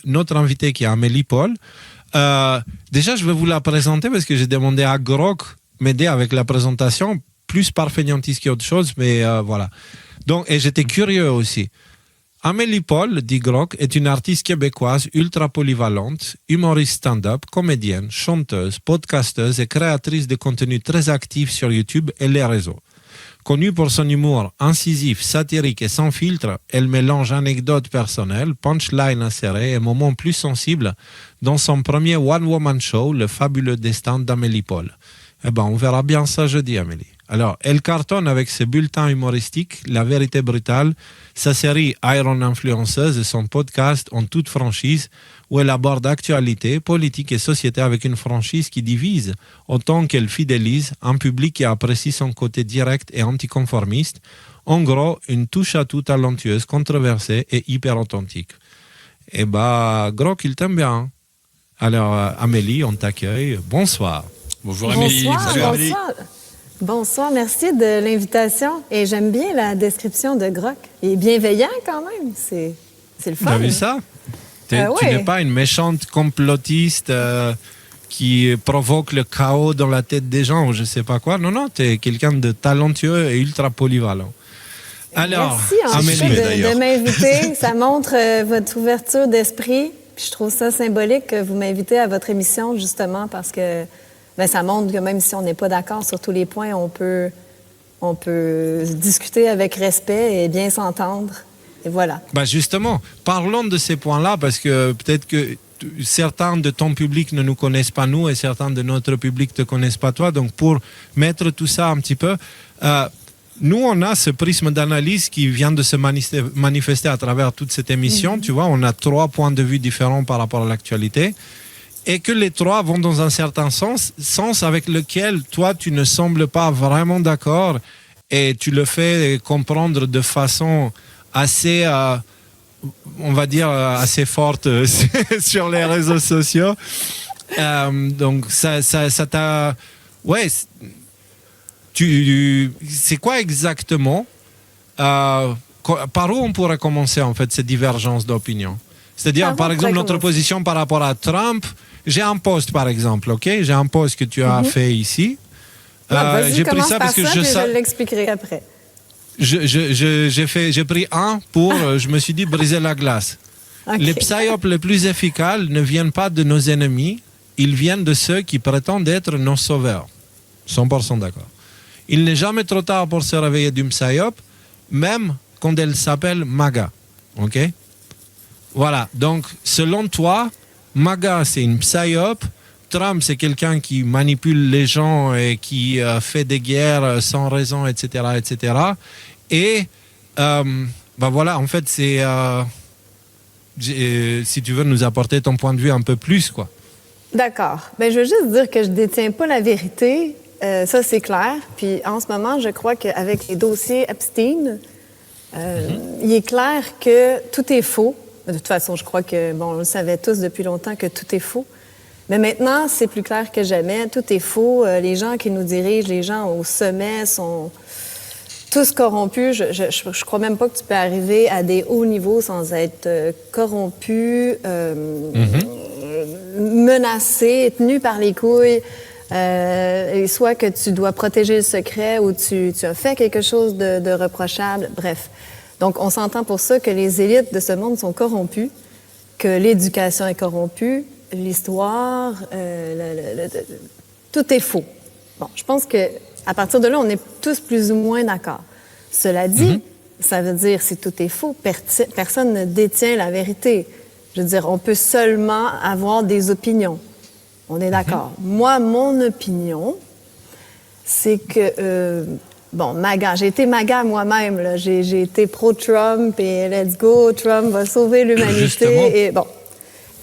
notre invitée qui est Amélie Paul. Déjà, je vais vous la présenter parce que j'ai demandé à Grok m'aider avec la présentation, plus par fainéantise qu'autre chose, mais voilà. Donc, et j'étais curieux aussi. Amélie Paul, dit Grok, est une artiste québécoise ultra polyvalente, humoriste stand-up, comédienne, chanteuse, podcasteuse et créatrice de contenu très actif sur YouTube et les réseaux. Connue pour son humour incisif, satirique et sans filtre, elle mélange anecdotes personnelles, punchlines insérées et moments plus sensibles dans son premier one-woman show, Le fabuleux destin d'Amélie Paul. Eh ben, on verra bien ça jeudi, Amélie. Alors, elle cartonne avec ses bulletins humoristiques, La vérité brutale, sa série Iron Influenceuse et son podcast En toute franchise, où elle aborde actualité, politique et société avec une franchise qui divise autant qu'elle fidélise un public qui apprécie son côté direct et anticonformiste. En gros, une touche-à-tout talentueuse, controversée et hyper authentique. Eh ben, Grok, il t'aime bien. Alors, Amélie, on t'accueille. Bonsoir. Bonjour Amélie. Bonsoir, Salut Amélie. Bonsoir, merci de l'invitation. Et j'aime bien la description de Grok. Il est bienveillant quand même, c'est le fun. T'as vu ça? Tu n'es pas une méchante complotiste qui provoque le chaos dans la tête des gens ou je sais pas quoi. Non, tu es quelqu'un de talentueux et ultra polyvalent. Alors, merci de m'inviter. Ça montre votre ouverture d'esprit. Puis je trouve ça symbolique que vous m'invitez à votre émission justement parce que ça montre que même si on n'est pas d'accord sur tous les points, on peut discuter avec respect et bien s'entendre. Et voilà. Justement, parlons de ces points-là parce que peut-être que certains de ton public ne nous connaissent pas nous et certains de notre public ne te connaissent pas toi. Donc pour mettre tout ça un petit peu, nous on a ce prisme d'analyse qui vient de se manifester à travers toute cette émission. Tu vois, on a 3 points de vue différents par rapport à l'actualité. Et que les 3 vont dans un certain sens avec lequel toi, tu ne sembles pas vraiment d'accord et tu le fais comprendre de façon assez, on va dire, assez forte sur les réseaux sociaux. Donc, ça t'a... Ouais, c'est quoi exactement par où on pourrait commencer, en fait, ces divergences d'opinion? C'est-à-dire, par exemple, notre position par rapport à Trump... J'ai un post, par exemple, OK? J'ai un post que tu as fait ici. J'ai pris ça parce que je l'expliquerai après. J'ai pris un pour, je me suis dit, briser la glace. Okay. Les psyops les plus efficaces ne viennent pas de nos ennemis, ils viennent de ceux qui prétendent être nos sauveurs. 100% d'accord. Il n'est jamais trop tard pour se réveiller d'une psyop, même quand elle s'appelle MAGA. OK? Voilà. Donc, selon toi, MAGA, c'est une psyop. Trump, c'est quelqu'un qui manipule les gens et qui fait des guerres sans raison, etc., etc. Et voilà, en fait, c'est si tu veux nous apporter ton point de vue un peu plus, quoi. D'accord. Je veux juste dire que je détiens pas la vérité. Ça, c'est clair. Puis en ce moment, je crois qu'avec les dossiers Epstein, il est clair que tout est faux. De toute façon, je crois que, on le savait tous depuis longtemps que tout est faux. Mais maintenant, c'est plus clair que jamais. Tout est faux. Les gens qui nous dirigent, les gens au sommet sont tous corrompus. Je crois même pas que tu peux arriver à des hauts niveaux sans être corrompu, menacé, tenu par les couilles. Et soit que tu dois protéger le secret ou tu as fait quelque chose de reprochable. Bref. Donc, on s'entend pour ça que les élites de ce monde sont corrompues, que l'éducation est corrompue, l'histoire, tout est faux. Bon, je pense que à partir de là, on est tous plus ou moins d'accord. Cela dit, ça veut dire si tout est faux, personne ne détient la vérité. Je veux dire, on peut seulement avoir des opinions. On est d'accord. Moi, mon opinion, c'est que... MAGA. J'ai été MAGA moi-même. Là. J'ai été pro-Trump et let's go, Trump va sauver l'humanité. Et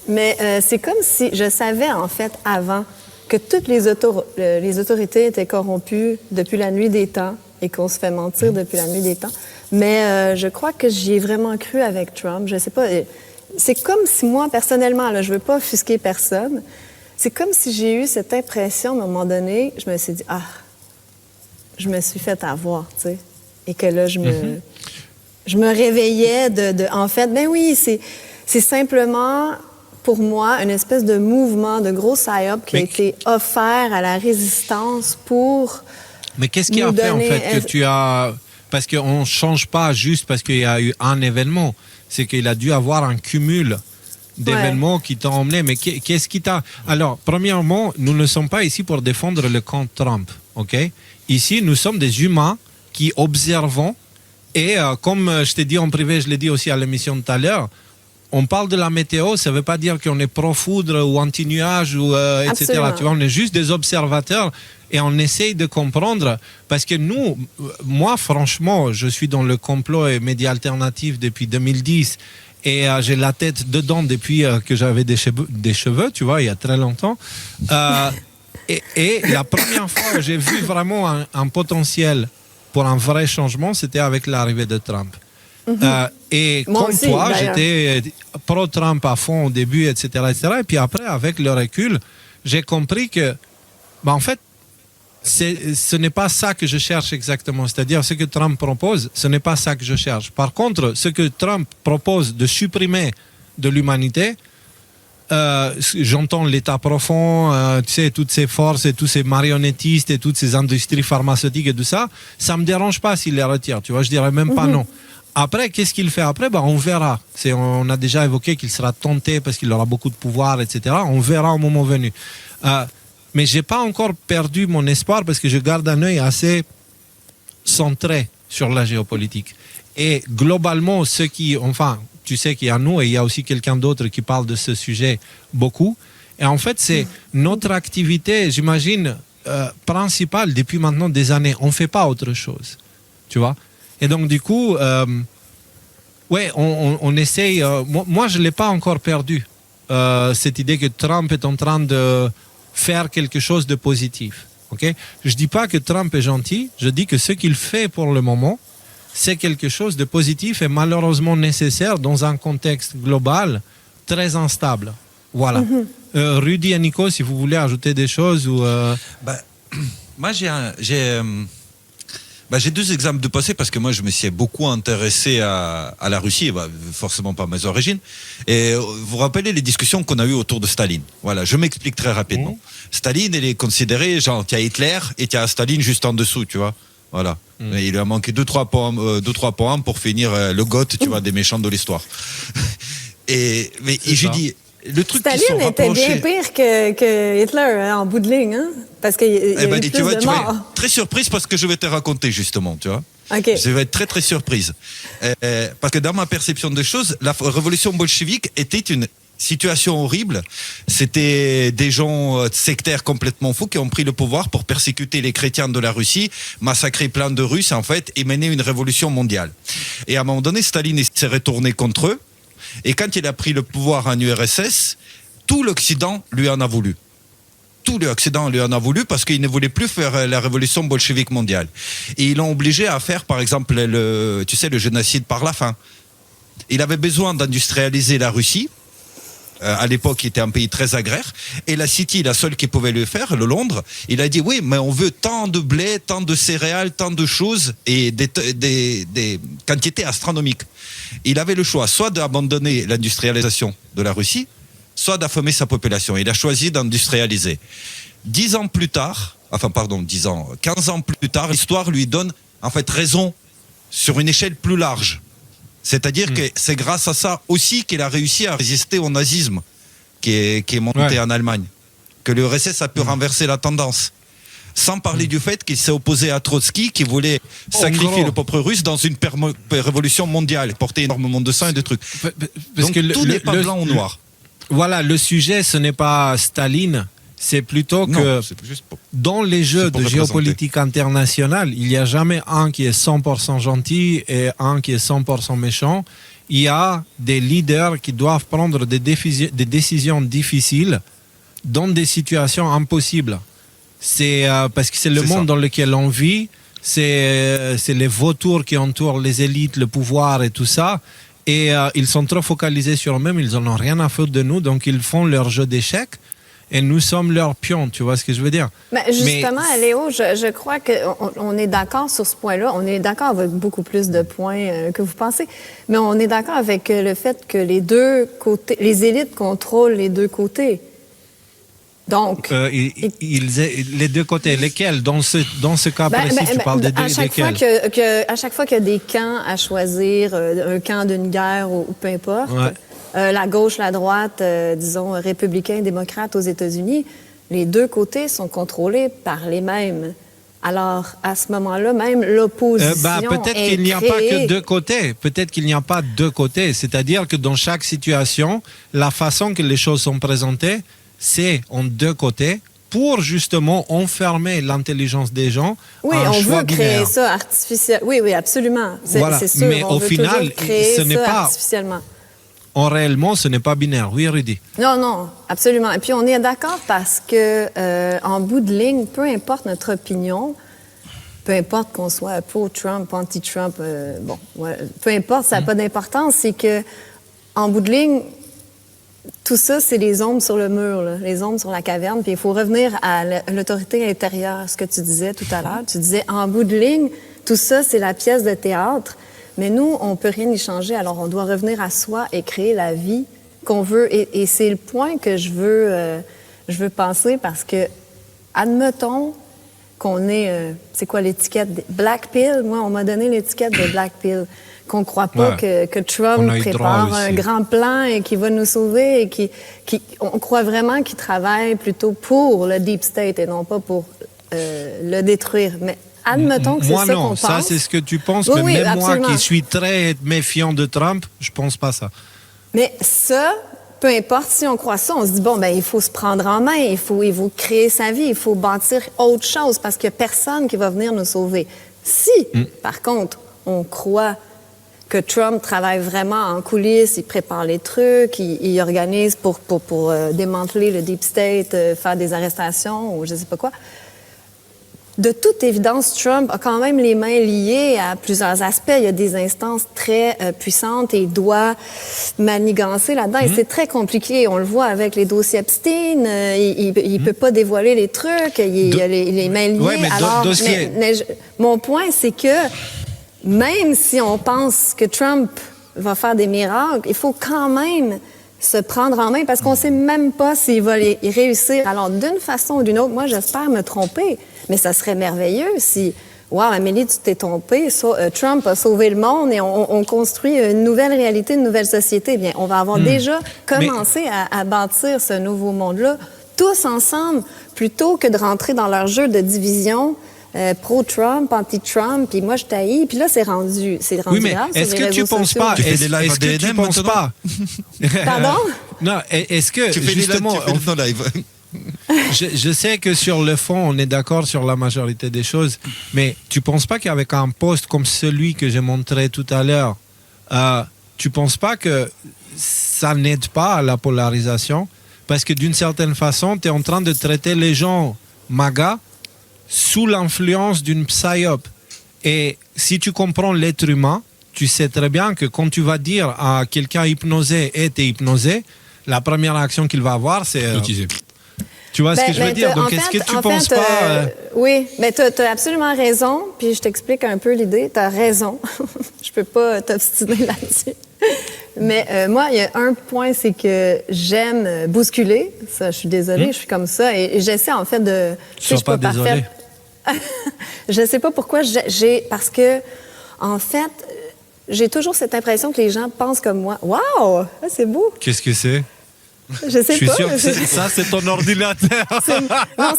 mais c'est comme si je savais, en fait, avant que toutes les autorités étaient corrompues depuis la nuit des temps et qu'on se fait mentir depuis la nuit des temps. Mais je crois que j'y ai vraiment cru avec Trump. Je sais pas. C'est comme si moi, personnellement, là, je veux pas offusquer personne, c'est comme si j'ai eu cette impression, à un moment donné, je me suis dit, je me suis fait avoir, tu sais. Et que là, je me réveillais en fait, oui, C'est simplement, pour moi, une espèce de mouvement, de gros psyop qui a été offert à la résistance pour... Mais qu'est-ce qui a fait, en fait, que tu as... Parce qu'on ne change pas juste parce qu'il y a eu un événement. C'est qu'il a dû avoir un cumul d'événements qui t'ont emmené. Mais qu'est-ce qui t'a... Alors, premièrement, nous ne sommes pas ici pour défendre le camp Trump, OK? Ici, nous sommes des humains qui observons. Et comme je t'ai dit en privé, je l'ai dit aussi à l'émission tout à l'heure, on parle de la météo, ça ne veut pas dire qu'on est pro-foudre ou anti-nuage, ou, etc. Tu vois, on est juste des observateurs et on essaye de comprendre. Parce que nous, moi, franchement, je suis dans le complot et médias alternatifs depuis 2010 et j'ai la tête dedans depuis que j'avais des cheveux, tu vois, il y a très longtemps. Et la première fois où j'ai vu vraiment un potentiel pour un vrai changement, c'était avec l'arrivée de Trump. Et moi comme aussi, toi, d'ailleurs. j'étais pro-Trump à fond au début, etc., etc. Et puis après, avec le recul, j'ai compris que, en fait, ce n'est pas ça que je cherche exactement. C'est-à-dire, ce que Trump propose, ce n'est pas ça que je cherche. Par contre, ce que Trump propose de supprimer de l'humanité, j'entends l'État profond, tu sais, toutes ces forces et tous ces marionnettistes et toutes ces industries pharmaceutiques et tout ça, ça me dérange pas s'il les retire. Tu vois, je dirais même pas non. Après, qu'est-ce qu'il fait après? On verra. On a déjà évoqué qu'il sera tenté parce qu'il aura beaucoup de pouvoir, etc. On verra au moment venu. Mais j'ai pas encore perdu mon espoir parce que je garde un œil assez centré sur la géopolitique. Et globalement, tu sais qu'il y a nous et il y a aussi quelqu'un d'autre qui parle de ce sujet beaucoup. Et en fait, c'est notre activité, j'imagine, principale depuis maintenant des années. On ne fait pas autre chose. Tu vois? Et donc, du coup, on essaye. Moi, je ne l'ai pas encore perdu. Cette idée que Trump est en train de faire quelque chose de positif. Okay? Je ne dis pas que Trump est gentil. Je dis que ce qu'il fait pour le moment, c'est quelque chose de positif et malheureusement nécessaire dans un contexte global très instable. Voilà. Rudy et Nico, si vous voulez ajouter des choses ou... Moi, j'ai deux exemples de passé parce que moi, je me suis beaucoup intéressé à la Russie, forcément par mes origines. Et vous vous rappelez les discussions qu'on a eues autour de Staline. Voilà, je m'explique très rapidement. Staline, il est considéré, genre, il y a Hitler et il y a Staline juste en dessous, tu vois. Voilà. Et il lui a manqué 2-3 points pour finir le goth, tu vois, des méchants de l'histoire. Et j'ai dit, le truc Staline qui sont était rapprochés... bien pire que Hitler en bout de ligne, hein? Parce qu'il y a eu plus tu vois, de morts. vas être très surprise parce que je vais te raconter justement, tu vois. Okay. Je vais être très très surprise. Parce que dans ma perception des choses, la révolution bolchevique était une situation horrible. C'était des gens sectaires complètement fous qui ont pris le pouvoir pour persécuter les chrétiens de la Russie, massacrer plein de Russes en fait et mener une révolution mondiale. Et à un moment donné, Staline s'est retourné contre eux. Et quand il a pris le pouvoir en URSS, tout l'Occident lui en a voulu. Tout l'Occident lui en a voulu parce qu'il ne voulait plus faire la révolution bolchevique mondiale. Et ils l'ont obligé à faire, par exemple, le génocide par la faim. Il avait besoin d'industrialiser la Russie. À l'époque, il était un pays très agraire. Et la City, la seule qui pouvait le faire, le Londres, il a dit oui, mais on veut tant de blé, tant de céréales, tant de choses et des quantités astronomiques. Il avait le choix soit d'abandonner l'industrialisation de la Russie, soit d'affamer sa population. Il a choisi d'industrialiser. 15 ans plus tard, l'histoire lui donne en fait raison sur une échelle plus large. C'est-à-dire que c'est grâce à ça aussi qu'il a réussi à résister au nazisme qui est monté en Allemagne. Que l'URSS a pu renverser la tendance. Sans parler du fait qu'il s'est opposé à Trotsky qui voulait sacrifier le peuple russe dans une révolution mondiale, porter énormément de sang et de trucs. Parce Donc que tout n'est pas blanc ou noir. Voilà, le sujet, ce n'est pas Staline, c'est plutôt que dans les jeux de géopolitique internationale, il n'y a jamais un qui est 100% gentil et un qui est 100% méchant. Il y a des leaders qui doivent prendre des décisions difficiles dans des situations impossibles. C'est parce que c'est le monde dans lequel on vit, c'est les vautours qui entourent les élites, le pouvoir et tout ça. Et ils sont trop focalisés sur eux-mêmes, ils n'en ont rien à foutre de nous, donc ils font leur jeu d'échecs. et nous sommes leurs pions, tu vois ce que je veux dire? Mais justement, Léo, je crois qu'on est d'accord sur ce point-là. On est d'accord avec beaucoup plus de points que vous pensez. Mais on est d'accord avec le fait que les deux côtés, les élites contrôlent les deux côtés. Donc, les deux côtés, lesquels? Dans ce cas précis, tu parles de à chaque desquels? à chaque fois qu'il y a des camps à choisir, un camp d'une guerre ou peu importe, la gauche, la droite, disons, républicains, démocrates aux États-Unis, les deux côtés sont contrôlés par les mêmes. Alors, à ce moment-là, même l'opposition peut-être qu'il n'y a pas que deux côtés. Peut-être qu'il n'y a pas deux côtés. C'est-à-dire que dans chaque situation, la façon que les choses sont présentées, c'est en deux côtés pour justement enfermer l'intelligence des gens. Oui, on veut créer ça artificiellement. Oui, absolument. Voilà. C'est sûr. Mais on au veut final, créer ce n'est ça pas artificiellement. Réellement, ce n'est pas binaire. Oui, Rudy. Non, absolument. Et puis on est d'accord parce que en bout de ligne, peu importe notre opinion, peu importe qu'on soit pro-Trump, anti-Trump, peu importe, ça n'a pas d'importance. C'est que en bout de ligne, tout ça, c'est les ombres sur le mur, là, les ombres sur la caverne. Puis il faut revenir à l'autorité intérieure, ce que tu disais tout à l'heure. Tu disais, en bout de ligne, tout ça, c'est la pièce de théâtre. Mais nous, on ne peut rien y changer. Alors, on doit revenir à soi et créer la vie qu'on veut. Et c'est le point que je veux penser parce que, admettons qu'on est... c'est quoi l'étiquette? Black Pill? Moi, on m'a donné l'étiquette de Black Pill. Qu'on ne croit pas que Trump prépare un grand plan et qu'il va nous sauver et on croit vraiment qu'il travaille plutôt pour le Deep State et non pas pour le détruire. Mais admettons que c'est ça qu'on pense. Ça, c'est ce que tu penses, mais même absolument. Moi qui suis très méfiant de Trump, je ne pense pas ça. Mais ça, peu importe si on croit ça, on se dit, il faut se prendre en main, il faut créer sa vie, il faut bâtir autre chose parce qu'il n'y a personne qui va venir nous sauver. Si, par contre, on croit que Trump travaille vraiment en coulisses, il prépare les trucs, il organise pour démanteler le Deep State, faire des arrestations ou je ne sais pas quoi. De toute évidence, Trump a quand même les mains liées à plusieurs aspects. Il y a des instances très puissantes et il doit manigancer là-dedans. Et c'est très compliqué. On le voit avec les dossiers Epstein. Il peut pas dévoiler les trucs. Il a les mains liées. Ouais, mais mon point, c'est que même si on pense que Trump va faire des miracles, il faut quand même se prendre en main parce qu'on ne sait même pas s'il va y réussir. Alors, d'une façon ou d'une autre, moi, j'espère me tromper, mais ça serait merveilleux si, wow, Amélie, tu t'es trompée, Trump a sauvé le monde et on construit une nouvelle réalité, une nouvelle société. Eh bien, on va avoir déjà commencé à bâtir ce nouveau monde-là, tous ensemble, plutôt que de rentrer dans leur jeu de division. Pro-Trump, anti-Trump, puis moi je t'haïs, puis là c'est rendu oui, mais grave. Est-ce que tu penses pas? Est-ce que tu penses pas? Pardon? Non, est-ce que tu fais justement ton live. je sais que sur le fond on est d'accord sur la majorité des choses, mais tu penses pas qu'avec un post comme celui que j'ai montré tout à l'heure, tu penses pas que ça n'aide pas à la polarisation? Parce que d'une certaine façon, tu es en train de traiter les gens MAGA sous l'influence d'une psyop. Et si tu comprends l'être humain, tu sais très bien que quand tu vas dire à quelqu'un hypnosé et t'es hypnosé, la première action qu'il va avoir, c'est... Tu vois ce que je veux dire? Donc, est-ce que tu penses pas... Oui, mais tu as absolument raison, puis je t'explique un peu l'idée. Tu as raison. Je peux pas t'obstiner là-dessus. Mais moi, il y a un point, c'est que j'aime bousculer. Ça, je suis désolée, je suis comme ça. Et j'essaie, en fait, de... Je suis pas désolée. Je sais pas pourquoi parce que, en fait, j'ai toujours cette impression que les gens pensent comme moi. Wow! C'est beau! Qu'est-ce que c'est? Je sais pas. Je suis sûr que ça, c'est ton ordinateur. Non,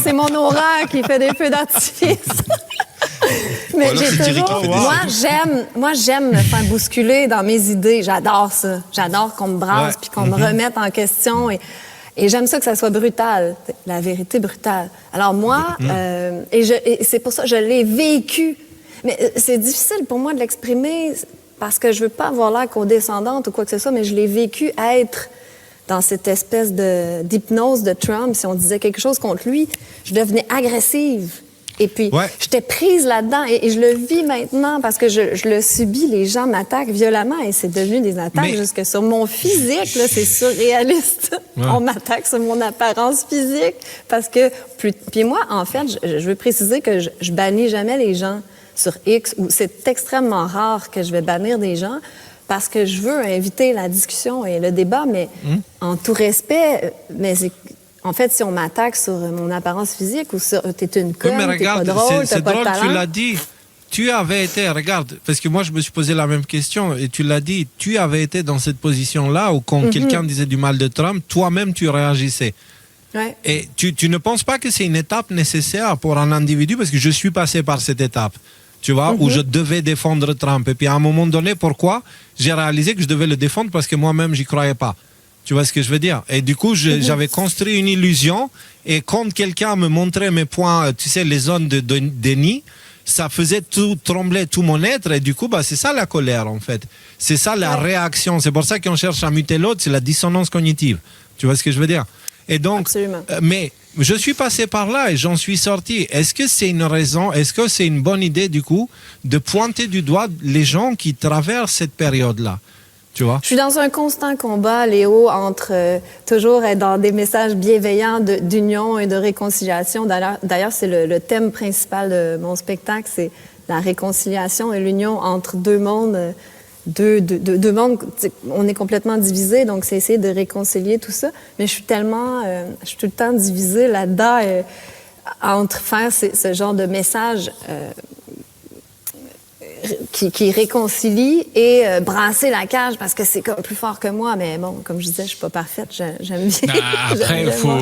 c'est mon aura qui fait des feux d'artifice. Mais j'ai toujours... Moi, j'aime me faire bousculer dans mes idées. J'adore ça. J'adore qu'on me brasse puis qu'on me remette en question. Et j'aime ça que ça soit brutal, la vérité brutale. Alors moi, et c'est pour ça que je l'ai vécu. Mais c'est difficile pour moi de l'exprimer parce que je veux pas avoir l'air condescendante ou quoi que ce soit, mais je l'ai vécu être dans cette espèce d'hypnose de Trump. Si on disait quelque chose contre lui, je devenais agressive. Et puis, j'étais prise là-dedans et je le vis maintenant parce que je le subis. Les gens m'attaquent violemment et c'est devenu des attaques jusque sur mon physique. Là, c'est surréaliste. On m'attaque sur mon apparence physique parce que... Puis moi, en fait, je veux préciser que je bannis jamais les gens sur X, ou c'est extrêmement rare que je vais bannir des gens parce que je veux inviter la discussion et le débat, mais en tout respect, mais en fait, si on m'attaque sur mon apparence physique ou sur t'es une conne, t'es pas drôle, t'as pas de talent... tu l'as dit. Tu avais été, regarde, parce que moi je me suis posé la même question et tu l'as dit, tu avais été dans cette position-là où quand quelqu'un disait du mal de Trump, toi-même tu réagissais. Ouais. Et tu ne penses pas que c'est une étape nécessaire pour un individu, parce que je suis passé par cette étape, tu vois, où je devais défendre Trump. Et puis à un moment donné, pourquoi j'ai réalisé que je devais le défendre? Parce que moi-même j'y croyais pas. Tu vois ce que je veux dire? Et du coup, j'avais construit une illusion. Et quand quelqu'un me montrait mes points, tu sais, les zones de déni, ça faisait tout trembler, tout mon être. Et du coup, c'est ça la colère, en fait. C'est ça la réaction. C'est pour ça qu'on cherche à muter l'autre. C'est la dissonance cognitive. Tu vois ce que je veux dire? Et donc, mais je suis passé par là et j'en suis sorti. Est-ce que c'est une raison, est-ce que c'est une bonne idée, du coup, de pointer du doigt les gens qui traversent cette période-là? Tu vois? Je suis dans un constant combat, Léo, entre toujours être dans des messages bienveillants d'union et de réconciliation. D'ailleurs, c'est le thème principal de mon spectacle, c'est la réconciliation et l'union entre deux mondes. Deux mondes, on est complètement divisés, donc c'est essayer de réconcilier tout ça. Mais je suis tout le temps divisée là-dedans entre faire ce genre de message qui réconcilie et brasser la cage parce que c'est comme plus fort que moi. Mais bon, comme je disais, je suis pas parfaite. J'aime bien. Après, faut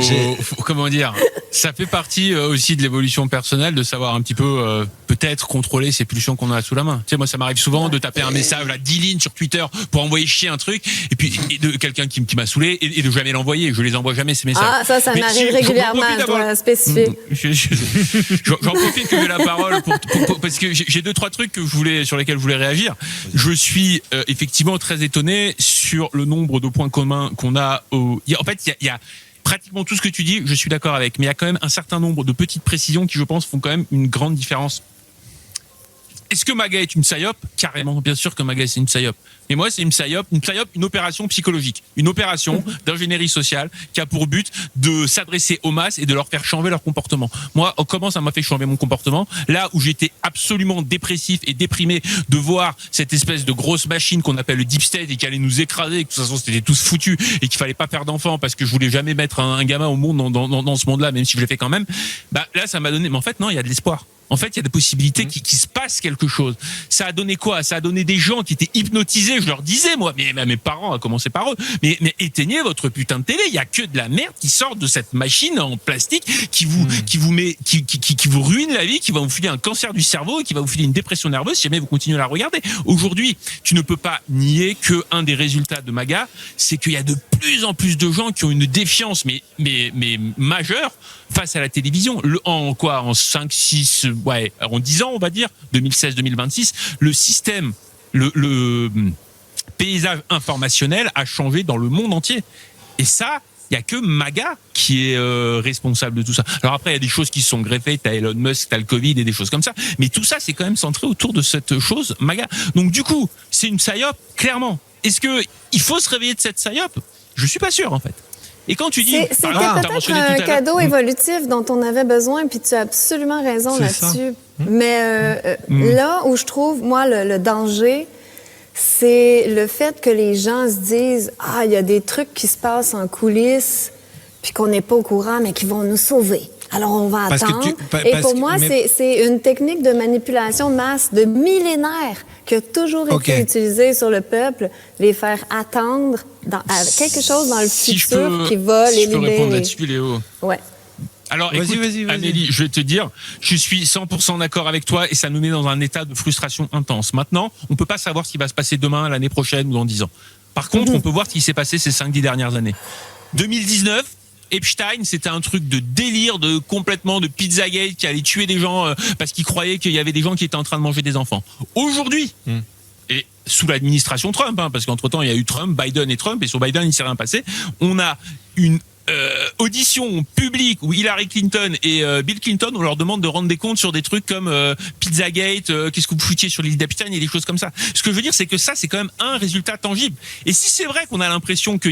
comment dire, ça fait partie aussi de l'évolution personnelle de savoir un petit peu peut-être contrôler ces pulsions qu'on a sous la main. Tu sais, moi, ça m'arrive souvent de taper un message à 10 lignes sur Twitter pour envoyer chier un truc et puis de quelqu'un qui m'a saoulé et de jamais l'envoyer. Je les envoie jamais ces messages. Ah, ça m'arrive régulièrement. Je dois spécifier. J'en profite que j'ai la parole parce que j'ai 2-3 trucs sur lesquels je voulais réagir. Je suis effectivement très étonné sur le nombre de points communs qu'on a. En fait, il y a pratiquement tout ce que tu dis, je suis d'accord avec, mais il y a quand même un certain nombre de petites précisions qui, je pense, font quand même une grande différence. Est-ce que MAGA est une psyop? Carrément, bien sûr que MAGA c'est une psyop. Mais moi, c'est une psyop, une opération psychologique, une opération d'ingénierie sociale qui a pour but de s'adresser aux masses et de leur faire changer leur comportement. Moi, comment ça m'a fait changer mon comportement? Là où j'étais absolument dépressif et déprimé de voir cette espèce de grosse machine qu'on appelle le Deep State et qui allait nous écraser, et que de toute façon c'était tous foutus et qu'il fallait pas faire d'enfants parce que je voulais jamais mettre un gamin au monde dans ce monde-là, même si je l'ai fait quand même. Là, ça m'a donné. Mais en fait, non, il y a de l'espoir. En fait, il y a des possibilités qui se passe quelque chose. Ça a donné quoi? Ça a donné des gens qui étaient hypnotisés. Je leur disais, moi, mais mes parents, à commencer par eux, mais éteignez votre putain de télé. Il y a que de la merde qui sort de cette machine en plastique qui vous ruine la vie, qui va vous filer un cancer du cerveau et qui va vous filer une dépression nerveuse si jamais vous continuez à la regarder. Aujourd'hui, tu ne peux pas nier que un des résultats de MAGA, c'est qu'il y a de plus en plus de gens qui ont une défiance, mais majeure face à la télévision. En 5, 6, en 10 ans, on va dire, 2016-2026, le système, le paysage informationnel a changé dans le monde entier. Et ça, il n'y a que MAGA qui est responsable de tout ça. Alors après, il y a des choses qui se sont greffées, t'as Elon Musk, t'as le Covid et des choses comme ça, mais tout ça, c'est quand même centré autour de cette chose MAGA. Donc du coup, c'est une psyop, clairement. Est-ce qu'il faut se réveiller de cette psyop? Je suis pas sûr, en fait. Et quand tu dis... C'était peut-être un cadeau évolutif dont on avait besoin, puis tu as absolument raison là-dessus. Mais là où je trouve, moi, le danger, c'est le fait que les gens se disent « Ah, il y a des trucs qui se passent en coulisses, puis qu'on n'est pas au courant, mais qui vont nous sauver. Alors, on va attendre. » Et pour moi, c'est une technique de manipulation de masse de millénaires qui a toujours été utilisée sur le peuple, les faire attendre quelque chose dans le futur qui va les libérer. Je peux répondre là-dessus, Léo. Ouais. Alors, écoute, Amélie, je vais te dire, je suis 100% d'accord avec toi et ça nous met dans un état de frustration intense. Maintenant, on ne peut pas savoir ce qui va se passer demain, l'année prochaine ou dans 10 ans. Par contre, on peut voir ce qui s'est passé ces 5-10 dernières années. 2019, Epstein, c'était un truc de délire, de Pizzagate qui allait tuer des gens parce qu'il croyait qu'il y avait des gens qui étaient en train de manger des enfants. Aujourd'hui, et sous l'administration Trump, parce qu'entre-temps, il y a eu Trump, Biden et Trump, et sur Biden, il ne s'est rien passé, on a une audition publique où Hillary Clinton et Bill Clinton, on leur demande de rendre des comptes sur des trucs comme Pizzagate, qu'est-ce que vous foutiez sur l'île d'Epstein et des choses comme ça. Ce que je veux dire, c'est que ça, c'est quand même un résultat tangible. Et si c'est vrai qu'on a l'impression que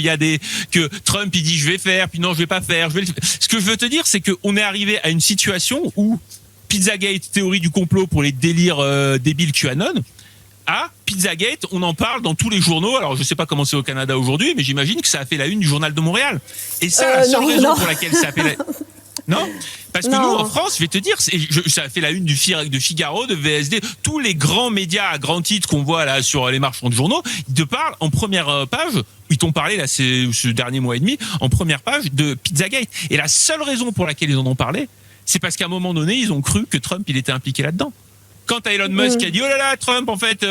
Trump il dit je vais faire, puis non je vais pas faire, ce que je veux te dire, c'est qu'on est arrivé à une situation où Pizzagate, théorie du complot pour les délires débiles QAnon, à Pizzagate, on en parle dans tous les journaux. Alors, je sais pas comment c'est au Canada aujourd'hui, mais j'imagine que ça a fait la une du Journal de Montréal. Et ça, la seule raison pour laquelle ça a fait la... Non, parce que nous, en France, je vais te dire, ça a fait la une du Figaro, de VSD, tous les grands médias à grands titres qu'on voit là sur les marchands de journaux, ils te parlent en première page, ils t'ont parlé là ce dernier mois et demi, en première page de Pizzagate. Et la seule raison pour laquelle ils en ont parlé, c'est parce qu'à un moment donné, ils ont cru que Trump, il était impliqué là-dedans. Quand Elon Musk a dit oh là là Trump en fait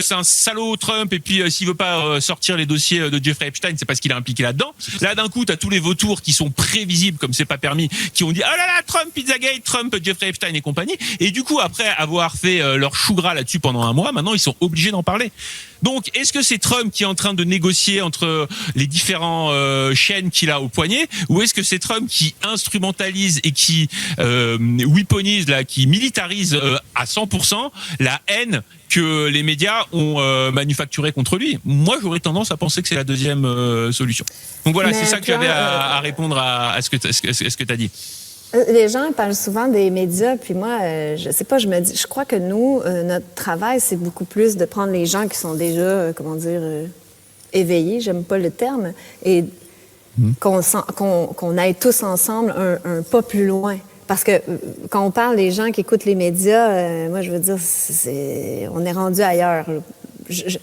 c'est un salaud Trump et puis s'il veut pas sortir les dossiers de Jeffrey Epstein c'est parce qu'il est impliqué là-dedans. Là d'un coup t'as tous les vautours qui sont prévisibles comme c'est pas permis qui ont dit oh là là Trump Pizzagate Trump Jeffrey Epstein et compagnie et du coup après avoir fait leur chou gras là-dessus pendant un mois maintenant ils sont obligés d'en parler. Donc, est-ce que c'est Trump qui est en train de négocier entre les différents chaînes qu'il a au poignet, ou est-ce que c'est Trump qui instrumentalise et qui weaponise, là, qui militarise à 100% la haine que les médias ont manufacturée contre lui? Moi, j'aurais tendance à penser que c'est la deuxième solution. Donc voilà, c'est ça que j'avais à répondre à ce que tu as dit. Les gens parlent souvent des médias, puis moi, je sais pas, je crois que nous, notre travail, c'est beaucoup plus de prendre les gens qui sont déjà, éveillés, j'aime pas le terme, et qu'on aille tous ensemble un pas plus loin. Parce que quand on parle des gens qui écoutent les médias, moi, je veux dire, on est rendu ailleurs. Je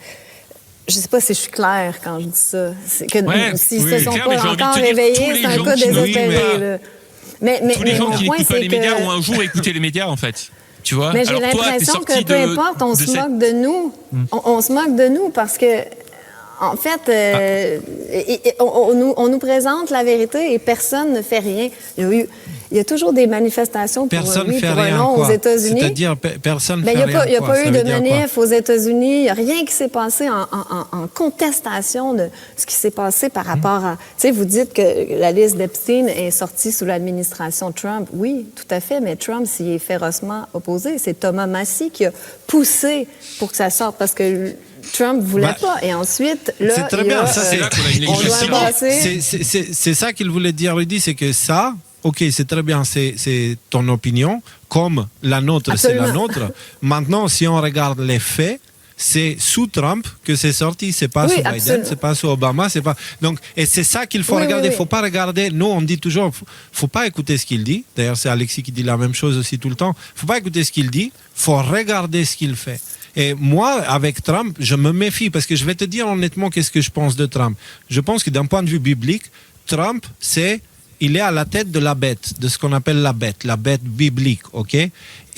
sais pas si je suis claire quand je dis ça. C'est que s'ils se sont pas encore réveillés, c'est un cas désespéré, là. Mais tous les gens qui n'écoutent pas les médias ont un jour écouté les médias, en fait. Tu vois? Mais j'ai l'impression que peu importe, on se moque de nous. On se moque de nous parce que, en fait, on nous présente la vérité et personne ne fait rien. Il y a toujours des manifestations pour un nom aux États-Unis. C'est-à-dire, personne ne fait rien. Il n'y a pas eu de manif aux États-Unis. Il n'y a rien qui s'est passé en contestation de ce qui s'est passé par rapport à... Tu sais, vous dites que la liste d'Epstein est sortie sous l'administration Trump. Oui, tout à fait, mais Trump s'y est férocement opposé. C'est Thomas Massie qui a poussé pour que ça sorte parce que Trump ne voulait pas. Et ensuite, là, c'est très bien. Ça, c'est là qu'on a une négociation. C'est ça qu'il voulait dire, Rudy, c'est que ça... Ok, c'est très bien, c'est ton opinion, comme la nôtre, Absolument. c'est la nôtre. Maintenant, si on regarde les faits, c'est sous Trump que c'est sorti, c'est pas sous Biden, c'est pas sous Obama, c'est pas. Donc, et c'est ça qu'il faut regarder. Il faut pas regarder. Nous, on dit toujours, faut pas écouter ce qu'il dit. D'ailleurs, c'est Alexis qui dit la même chose aussi tout le temps. Faut pas écouter ce qu'il dit. Faut regarder ce qu'il fait. Et moi, avec Trump, je me méfie parce que je vais te dire honnêtement qu'est-ce que je pense de Trump. Je pense que d'un point de vue biblique, Trump, il est à la tête de la bête, de ce qu'on appelle la bête biblique, ok?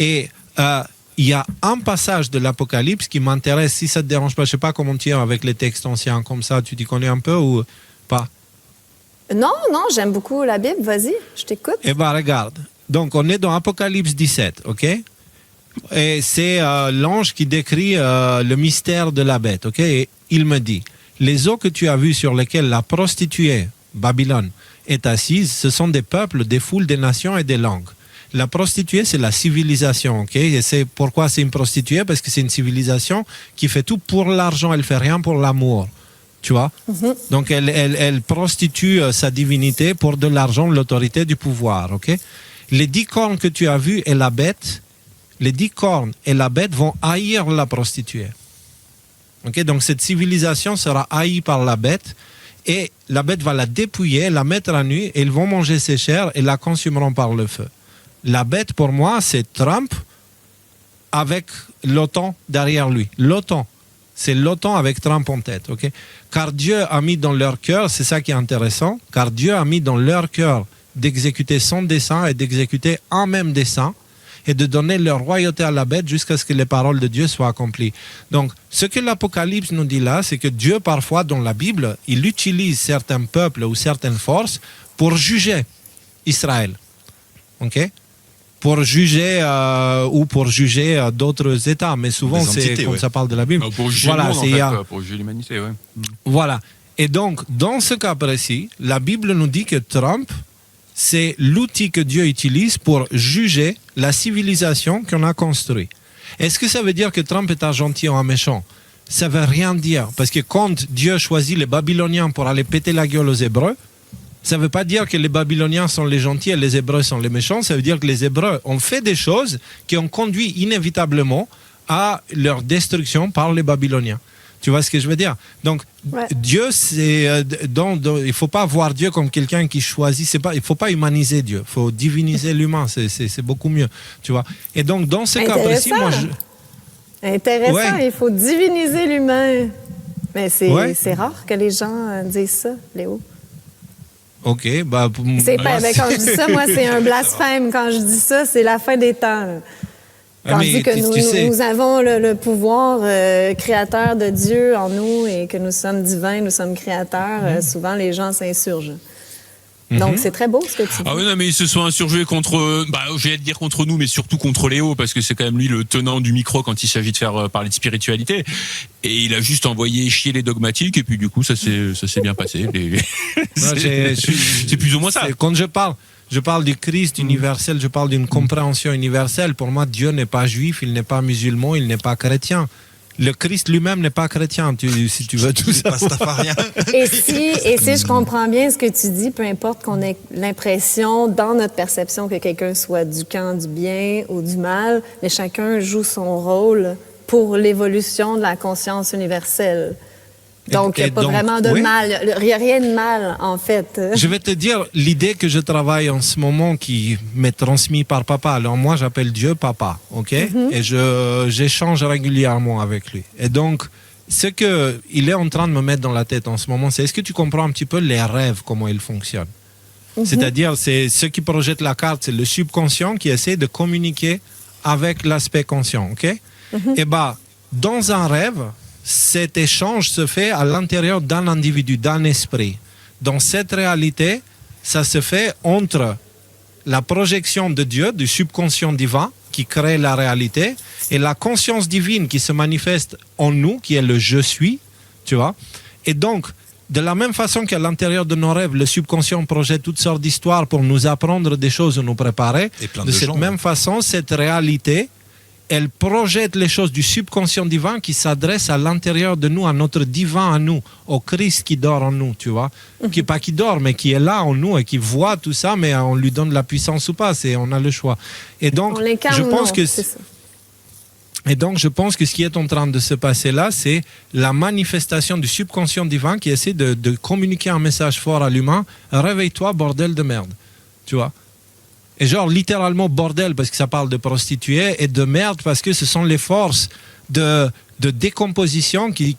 Et il y a un passage de l'Apocalypse qui m'intéresse, si ça ne te dérange pas, je ne sais pas comment tu es avec les textes anciens comme ça, tu t'y connais un peu ou pas? Non, j'aime beaucoup la Bible, vas-y, je t'écoute. Eh bien, regarde, donc on est dans Apocalypse 17, ok? Et c'est l'ange qui décrit le mystère de la bête, ok? Et il me dit, les eaux que tu as vues sur lesquelles la prostituée, Babylone, est assise, ce sont des peuples, des foules, des nations et des langues. La prostituée, c'est la civilisation, ok? Et c'est pourquoi c'est une prostituée? Parce que c'est une civilisation qui fait tout pour l'argent, elle fait rien pour l'amour, tu vois? Donc elle prostitue sa divinité pour de l'argent, l'autorité, du pouvoir, ok? Les 10 cornes que tu as vues et la bête, les 10 cornes et la bête vont haïr la prostituée. Ok? Donc cette civilisation sera haïe par la bête. Et la bête va la dépouiller, la mettre à nu, et ils vont manger ses chairs et la consumeront par le feu. La bête, pour moi, c'est Trump avec l'OTAN derrière lui. L'OTAN, c'est l'OTAN avec Trump en tête. Okay? Car Dieu a mis dans leur cœur, c'est ça qui est intéressant, car Dieu a mis dans leur cœur d'exécuter son dessein et d'exécuter un même dessein, et de donner leur royauté à la bête jusqu'à ce que les paroles de Dieu soient accomplies. Donc, ce que l'Apocalypse nous dit là, c'est que Dieu, parfois, dans la Bible, il utilise certains peuples ou certaines forces pour juger Israël. Ok? Pour juger ou pour juger d'autres États. Mais souvent, c'est comme ça parle de la Bible. Pour juger le monde, pour juger l'humanité, ouais. Voilà. Et donc, dans ce cas précis, la Bible nous dit que Trump, c'est l'outil que Dieu utilise pour juger la civilisation qu'on a construite. Est-ce que ça veut dire que Trump est un gentil ou un méchant? Ça ne veut rien dire. Parce que quand Dieu choisit les Babyloniens pour aller péter la gueule aux Hébreux, ça ne veut pas dire que les Babyloniens sont les gentils et les Hébreux sont les méchants. Ça veut dire que les Hébreux ont fait des choses qui ont conduit inévitablement à leur destruction par les Babyloniens. Tu vois ce que je veux dire? Donc, Dieu, c'est, il ne faut pas voir Dieu comme quelqu'un qui choisit. Il ne faut pas humaniser Dieu. Il faut diviniser l'humain. C'est beaucoup mieux. Tu vois? Et donc, dans ce cas précis, moi, Intéressant. Il faut diviniser l'humain. Mais c'est rare que les gens disent ça, Léo. OK. Quand je dis ça, moi, c'est un blasphème. Quand je dis ça, c'est la fin des temps. Là. Quand je dis que nous avons le pouvoir créateur de Dieu en nous et que nous sommes divins, nous sommes créateurs, souvent les gens s'insurgent. Donc, c'est très beau ce que tu dis. Ah oui, non, mais ils se sont insurgés contre, je vais te dire contre nous, mais surtout contre Léo, parce que c'est quand même lui le tenant du micro quand il s'agit de faire parler de spiritualité. Et il a juste envoyé chier les dogmatiques, et puis du coup, ça s'est bien passé. C'est plus ou moins ça. Quand je parle du Christ universel, je parle d'une compréhension universelle. Pour moi, Dieu n'est pas juif, il n'est pas musulman, il n'est pas chrétien. Le Christ lui-même n'est pas chrétien, si tu veux tout ça. Et si je comprends bien ce que tu dis, peu importe qu'on ait l'impression, dans notre perception, que quelqu'un soit du camp du bien ou du mal, mais chacun joue son rôle pour l'évolution de la conscience universelle. Donc, il n'y a pas vraiment de mal. Il n'y a rien de mal, en fait. Je vais te dire l'idée que je travaille en ce moment qui m'est transmise par papa. Alors, moi, j'appelle Dieu papa, OK? Et j'échange régulièrement avec lui. Et donc, ce qu'il est en train de me mettre dans la tête en ce moment, c'est est-ce que tu comprends un petit peu les rêves, comment ils fonctionnent? C'est-à-dire, c'est ce qui projette la carte, c'est le subconscient qui essaie de communiquer avec l'aspect conscient, OK? Et dans un rêve, cet échange se fait à l'intérieur d'un individu, d'un esprit. Dans cette réalité, ça se fait entre la projection de Dieu, du subconscient divin, qui crée la réalité, et la conscience divine qui se manifeste en nous, qui est le « je suis », tu vois. Et donc, de la même façon qu'à l'intérieur de nos rêves, le subconscient projette toutes sortes d'histoires pour nous apprendre des choses ou nous préparer, de cette même façon, cette réalité, elle projette les choses du subconscient divin qui s'adresse à l'intérieur de nous, à notre divin à nous, au Christ qui dort en nous, tu vois. Pas qui dort, mais qui est là en nous et qui voit tout ça, mais on lui donne la puissance ou pas, on a le choix. Et donc, je pense que ce qui est en train de se passer là, c'est la manifestation du subconscient divin qui essaie de communiquer un message fort à l'humain. Réveille-toi, bordel de merde, tu vois. Et genre littéralement bordel parce que ça parle de prostituées et de merde parce que ce sont les forces de décomposition qui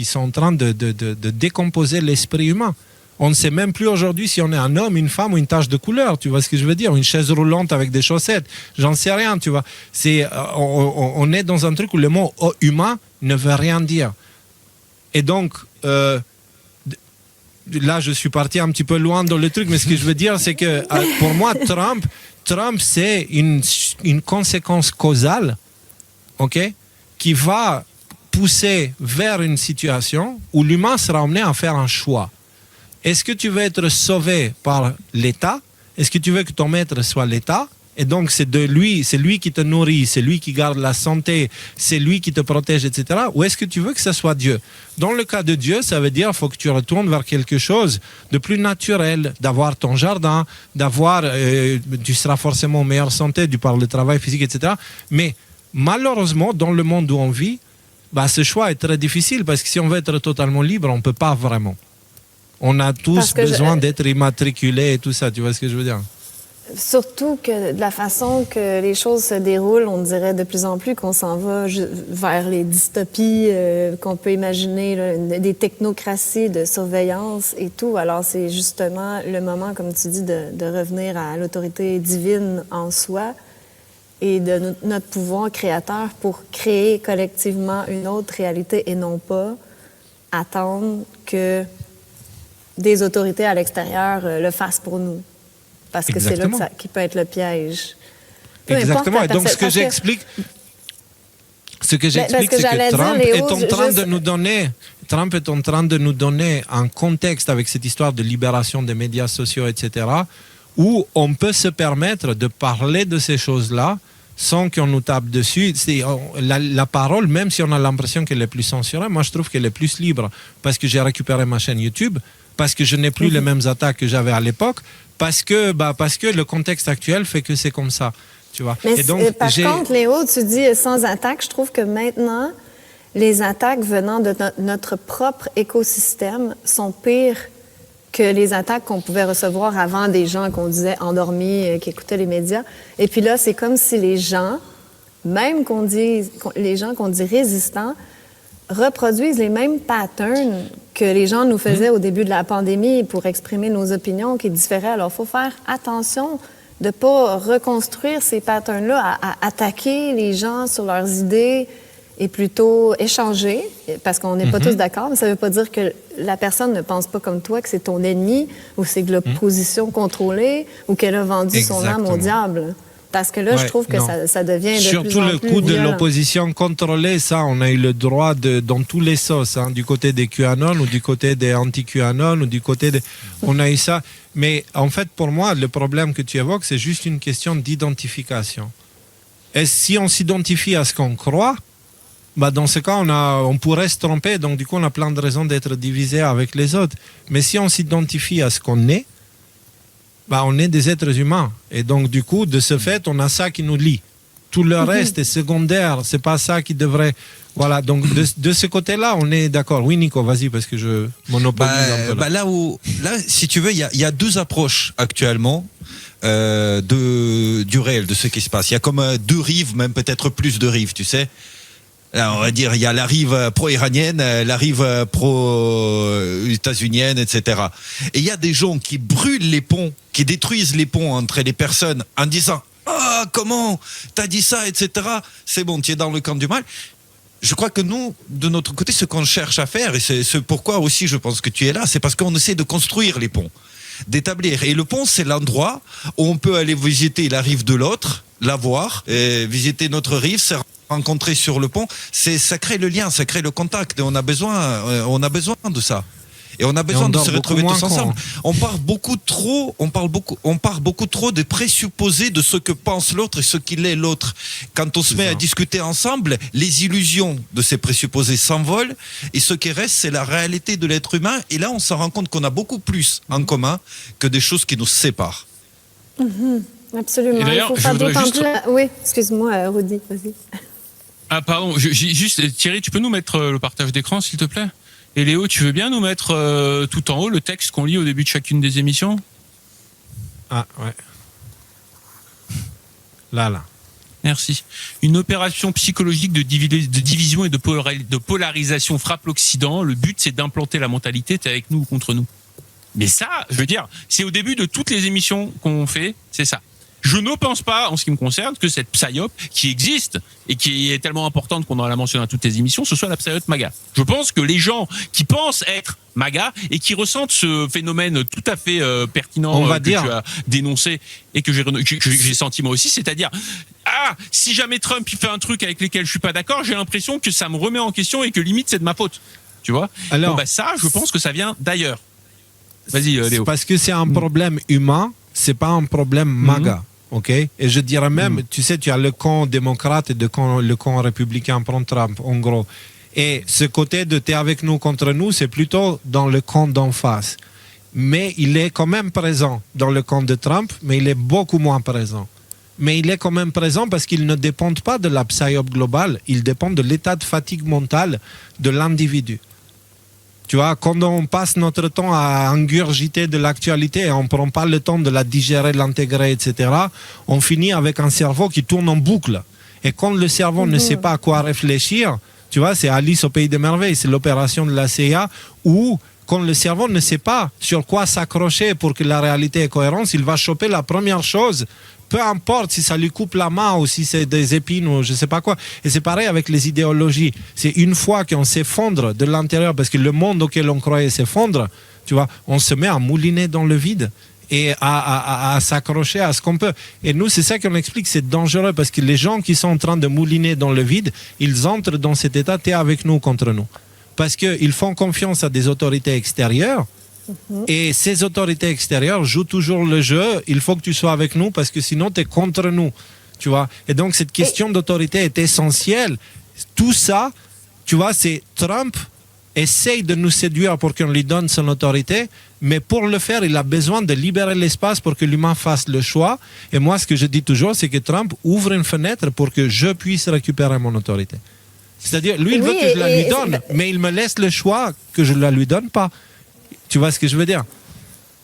sont en train de décomposer l'esprit humain. On ne sait même plus aujourd'hui si on est un homme, une femme ou une tache de couleur, tu vois ce que je veux dire, une chaise roulante avec des chaussettes, j'en sais rien, tu vois. On est dans un truc où le mot humain ne veut rien dire. Et donc, là, je suis parti un petit peu loin dans le truc, mais ce que je veux dire, c'est que pour moi, Trump, c'est une conséquence causale, ok, qui va pousser vers une situation où l'humain sera amené à faire un choix. Est-ce que tu veux être sauvé par l'État? Est-ce que tu veux que ton maître soit l'État? Et donc, c'est lui qui te nourrit, c'est lui qui garde la santé, c'est lui qui te protège, etc. Ou est-ce que tu veux que ce soit Dieu? Dans le cas de Dieu, ça veut dire qu'il faut que tu retournes vers quelque chose de plus naturel, d'avoir ton jardin, tu seras forcément en meilleure santé, tu parles de travail physique, etc. Mais malheureusement, dans le monde où on vit, ce choix est très difficile parce que si on veut être totalement libre, on ne peut pas vraiment. On a tous besoin d'être immatriculés et tout ça, tu vois ce que je veux dire? Surtout que de la façon que les choses se déroulent, on dirait de plus en plus qu'on s'en va vers les dystopies qu'on peut imaginer, là, des technocraties de surveillance et tout. Alors c'est justement le moment, comme tu dis, de revenir à l'autorité divine en soi et de notre pouvoir créateur pour créer collectivement une autre réalité et non pas attendre que des autorités à l'extérieur le fassent pour nous. Parce que c'est là qui peut être le piège. Exactement. Et donc, ce que Ce que j'explique, c'est que Trump est en train de nous donner un contexte avec cette histoire de libération des médias sociaux, etc., où on peut se permettre de parler de ces choses-là sans qu'on nous tape dessus. La parole, même si on a l'impression qu'elle est plus censurée, moi je trouve qu'elle est plus libre, parce que j'ai récupéré ma chaîne YouTube, parce que je n'ai plus les mêmes attaques que j'avais à l'époque, parce que le contexte actuel fait que c'est comme ça. Tu vois. Mais par contre, Léo, tu dis sans attaque, je trouve que maintenant, les attaques venant de notre propre écosystème sont pires que les attaques qu'on pouvait recevoir avant des gens qu'on disait endormis, qui écoutaient les médias. Et puis là, c'est comme si les gens, même les gens qu'on dit résistants, reproduisent les mêmes patterns que les gens nous faisaient au début de la pandémie pour exprimer nos opinions qui différaient. Alors, il faut faire attention de ne pas reconstruire ces patterns-là, à attaquer les gens sur leurs idées et plutôt échanger, parce qu'on n'est pas tous d'accord, mais ça ne veut pas dire que la personne ne pense pas comme toi, que c'est ton ennemi, ou c'est de l'opposition contrôlée, ou qu'elle a vendu son âme au diable. Parce que là, je trouve que ça devient de surtout plus en plus le coup violent. De l'opposition contrôlée, ça, on a eu le droit dans tous les sauces, du côté des QAnon ou du côté des anti-QAnon ou du côté des... On a eu ça. Mais en fait, pour moi, le problème que tu évoques, c'est juste une question d'identification. Et si on s'identifie à ce qu'on croit, dans ce cas, on pourrait se tromper. Donc, du coup, on a plein de raisons d'être divisé avec les autres. Mais si on s'identifie à ce qu'on est, on est des êtres humains. Et donc, du coup, de ce fait, on a ça qui nous lie. Tout le reste est secondaire. C'est pas ça qui devrait... Voilà, donc de ce côté-là, on est d'accord. Oui, Nico, vas-y, parce que je monopolise un peu. Là, si tu veux, il y a deux approches actuellement du réel, de ce qui se passe. Il y a comme deux rives, même peut-être plus de rives, tu sais. Là, on va dire, il y a la rive pro-iranienne, la rive pro-états-unienne, etc. Et il y a des gens qui brûlent les ponts, qui détruisent les ponts entre les personnes en disant « Ah, comment t'as dit ça, etc. » C'est bon, tu es dans le camp du mal. Je crois que nous, de notre côté, ce qu'on cherche à faire, et c'est pourquoi aussi je pense que tu es là, c'est parce qu'on essaie de construire les ponts, d'établir. Et le pont, c'est l'endroit où on peut aller visiter la rive de l'autre, la voir, visiter notre rive, se rencontrer sur le pont. Ça crée le lien, ça crée le contact. Et on a besoin de ça. Et on a besoin de se retrouver tous ensemble. On part beaucoup trop de présupposés de ce que pense l'autre et ce qu'il est l'autre. Quand on se met à discuter ensemble, les illusions de ces présupposés s'envolent et ce qui reste, c'est la réalité de l'être humain. Et là, on se rend compte qu'on a beaucoup plus en commun que des choses qui nous séparent. Absolument. Il faut faire d'autant plus... Oui, excuse-moi, Rudy, vas-y. Ah, pardon, juste, Thierry, tu peux nous mettre le partage d'écran, s'il te plaît ? Et Léo, tu veux bien nous mettre tout en haut le texte qu'on lit au début de chacune des émissions ? Ah, ouais. Là. Merci. Une opération psychologique de division et de polarisation frappe l'Occident. Le but, c'est d'implanter la mentalité « t'es avec nous ou contre nous ». Mais ça, je veux dire, c'est au début de toutes les émissions qu'on fait, c'est ça. Je ne pense pas, en ce qui me concerne, que cette psyop qui existe et qui est tellement importante qu'on en la mentionne à toutes les émissions, ce soit la psyop MAGA. Je pense que les gens qui pensent être MAGA et qui ressentent ce phénomène tout à fait pertinent que tu as dénoncé et que j'ai senti moi aussi, c'est-à-dire si jamais Trump il fait un truc avec lequel je suis pas d'accord, j'ai l'impression que ça me remet en question et que limite c'est de ma faute. Tu vois ? Alors, ça, je pense que ça vient d'ailleurs. Vas-y, Léo. Parce que c'est un problème humain, c'est pas un problème MAGA. Ok, et je dirais même, tu sais, tu as le camp démocrate et le camp républicain pour Trump, en gros. Et ce côté de t'es avec nous contre nous, c'est plutôt dans le camp d'en face. Mais il est quand même présent dans le camp de Trump, mais il est beaucoup moins présent. Mais il est quand même présent parce qu'il ne dépend pas de la psyop globale, il dépend de l'état de fatigue mentale de l'individu. Tu vois, quand on passe notre temps à ingurgiter de l'actualité et on ne prend pas le temps de la digérer, de l'intégrer, etc., on finit avec un cerveau qui tourne en boucle. Et quand le cerveau ne sait pas à quoi réfléchir, tu vois, c'est Alice au Pays des Merveilles, c'est l'opération de la CIA, où quand le cerveau ne sait pas sur quoi s'accrocher pour que la réalité ait cohérence, il va choper la première chose, peu importe si ça lui coupe la main ou si c'est des épines ou je ne sais pas quoi. Et c'est pareil avec les idéologies. C'est une fois qu'on s'effondre de l'intérieur, parce que le monde auquel on croyait s'effondre, tu vois, on se met à mouliner dans le vide. et à s'accrocher à ce qu'on peut. Et nous, c'est ça qu'on explique, c'est dangereux parce que les gens qui sont en train de mouliner dans le vide, ils entrent dans cet état, t'es avec nous contre nous. Parce qu'ils font confiance à des autorités extérieures. Et ces autorités extérieures jouent toujours le jeu. Il faut que tu sois avec nous parce que sinon tu es contre nous. Tu vois. Et donc cette question d'autorité est essentielle. Tout ça, tu vois, c'est Trump essaye de nous séduire pour qu'on lui donne son autorité, mais pour le faire, il a besoin de libérer l'espace pour que l'humain fasse le choix. Et moi, ce que je dis toujours, c'est que Trump ouvre une fenêtre pour que je puisse récupérer mon autorité. C'est-à-dire, lui, il veut que je la lui donne, mais il me laisse le choix que je ne la lui donne pas. Tu vois ce que je veux dire?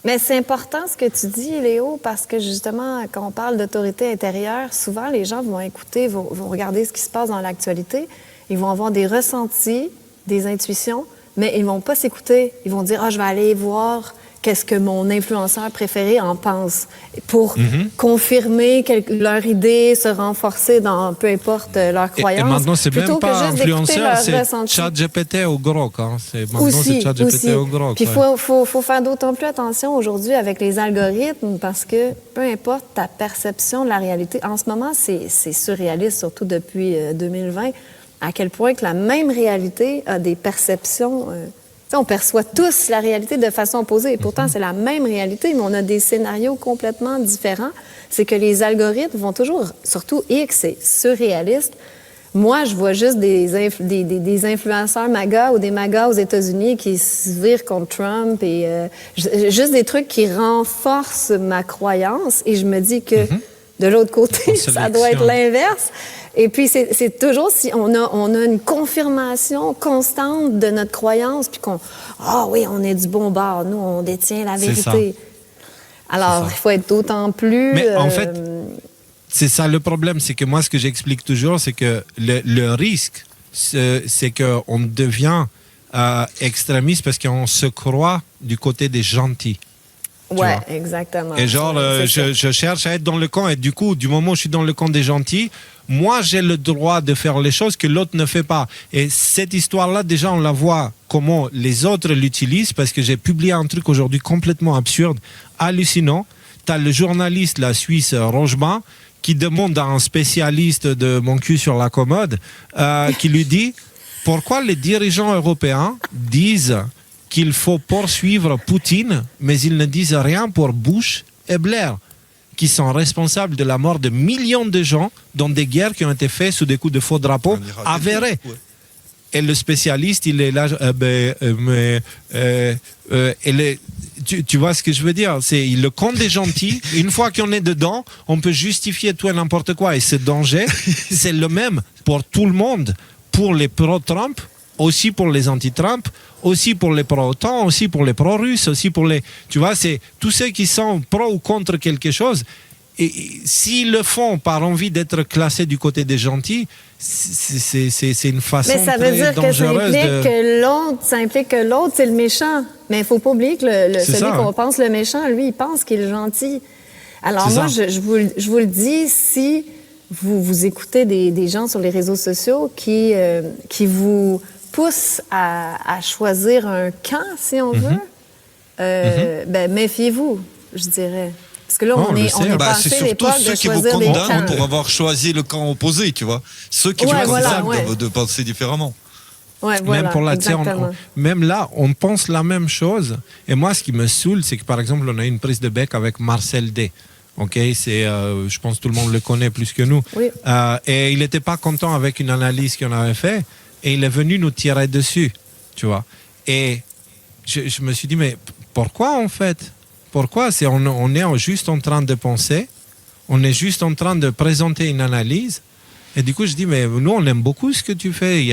Mais c'est important ce que tu dis, Léo, parce que justement, quand on parle d'autorité intérieure, souvent les gens vont écouter, vont regarder ce qui se passe dans l'actualité, ils vont avoir des ressentis, des intuitions, mais ils vont pas s'écouter. Ils vont dire « Ah, je vais aller voir qu'est-ce que mon influenceur préféré en pense » pour confirmer leur idée, se renforcer dans peu importe leur croyance. Et maintenant, c'est même pas influenceur, c'est ChatGPT au Grok. Hein. Maintenant, c'est ChatGPT au Grok. Puis il faut faire d'autant plus attention aujourd'hui avec les algorithmes parce que peu importe ta perception de la réalité, en ce moment, c'est surréaliste, surtout depuis 2020, à quel point que la même réalité a des perceptions... on perçoit tous la réalité de façon opposée. Et pourtant, c'est la même réalité, mais on a des scénarios complètement différents. C'est que les algorithmes vont toujours, surtout X, c'est surréaliste. Moi, je vois juste des influenceurs MAGA ou des MAGA aux États-Unis qui se virent contre Trump et juste des trucs qui renforcent ma croyance. Et je me dis que de l'autre côté, ça doit être l'inverse. Et puis, c'est toujours si on a une confirmation constante de notre croyance, puis oui, on est du bon bord, nous, on détient la vérité. Alors, il faut être d'autant plus... Mais en fait, c'est ça le problème, c'est que moi, ce que j'explique toujours, c'est que le risque, c'est qu'on devient extrémiste parce qu'on se croit du côté des gentils. Ouais, exactement. Et genre, je cherche à être dans le camp, et du coup, du moment où je suis dans le camp des gentils, moi, j'ai le droit de faire les choses que l'autre ne fait pas. Et cette histoire-là, déjà, on la voit comment les autres l'utilisent, parce que j'ai publié un truc aujourd'hui complètement absurde, hallucinant. Tu as le journaliste, la Suisse, Rochebain, qui demande à un spécialiste de mon cul sur la commode, qui lui dit « Pourquoi les dirigeants européens disent qu'il faut poursuivre Poutine, mais ils ne disent rien pour Bush et Blair ?» qui sont responsables de la mort de millions de gens dans des guerres qui ont été faites sous des coups de faux drapeaux avérés. Ouais. Et le spécialiste, il est là, tu vois ce que je veux dire? C'est le camp des gentils. Une fois qu'on est dedans, on peut justifier tout et n'importe quoi. Et ce danger, c'est le même pour tout le monde, pour les pro-Trump, aussi pour les anti-Trump, aussi pour les pro-OTAN, aussi pour les pro-russes, aussi pour les... Tu vois, c'est tous ceux qui sont pro ou contre quelque chose. Et s'ils le font par envie d'être classés du côté des gentils, c'est une façon très dangereuse. Mais ça veut dire que ça implique que l'autre, c'est le méchant. Mais il ne faut pas oublier que celui qu'on pense le méchant, lui, il pense qu'il est gentil. Alors moi, je vous le dis, si vous écoutez des gens sur les réseaux sociaux qui vous pousse à choisir un camp, si on veut, ben méfiez-vous, je dirais. Parce que là, on est passé c'est surtout ceux qui vous condamnent pour avoir choisi le camp opposé, tu vois. Ceux qui vous condamnent de penser différemment. Ouais, voilà, même là, on pense la même chose. Et moi, ce qui me saoule, c'est que, par exemple, on a eu une prise de bec avec Marcel D. Ok, je pense que tout le monde le connaît plus que nous. Oui. Et il n'était pas content avec une analyse qu'on avait faite. Et il est venu nous tirer dessus, tu vois. Et je me suis dit, mais pourquoi en fait? Pourquoi? On est juste en train de penser, on est juste en train de présenter une analyse. Et du coup, je dis, mais nous, on aime beaucoup ce que tu fais.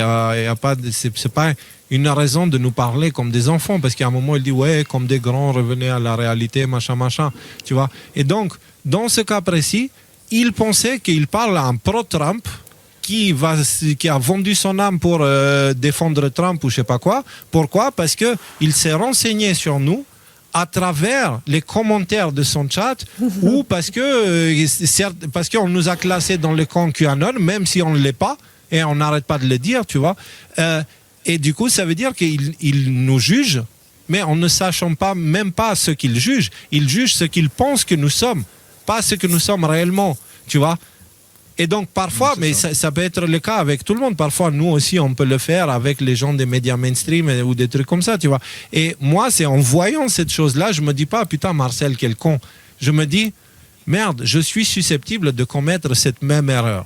C'est pas une raison de nous parler comme des enfants. Parce qu'à un moment, il dit, ouais, comme des grands, revenez à la réalité, machin, tu vois. Et donc, dans ce cas précis, il pensait qu'il parle à un pro-Trump, qui a vendu son âme pour défendre Trump ou je sais pas quoi. Pourquoi? Parce qu'il s'est renseigné sur nous à travers les commentaires de son chat ou parce qu'on nous a classés dans le camp QAnon, même si on ne l'est pas, et on n'arrête pas de le dire, tu vois. Et du coup, ça veut dire qu'il nous juge mais en ne sachant même pas ce qu'ils jugent. Ils jugent ce qu'ils pensent que nous sommes, pas ce que nous sommes réellement, tu vois. Et donc parfois, mais ça peut être le cas avec tout le monde, parfois nous aussi on peut le faire avec les gens des médias mainstream ou des trucs comme ça, tu vois. Et moi, c'est en voyant cette chose-là, je me dis pas, putain Marcel, quel con. Je me dis, merde, je suis susceptible de commettre cette même erreur.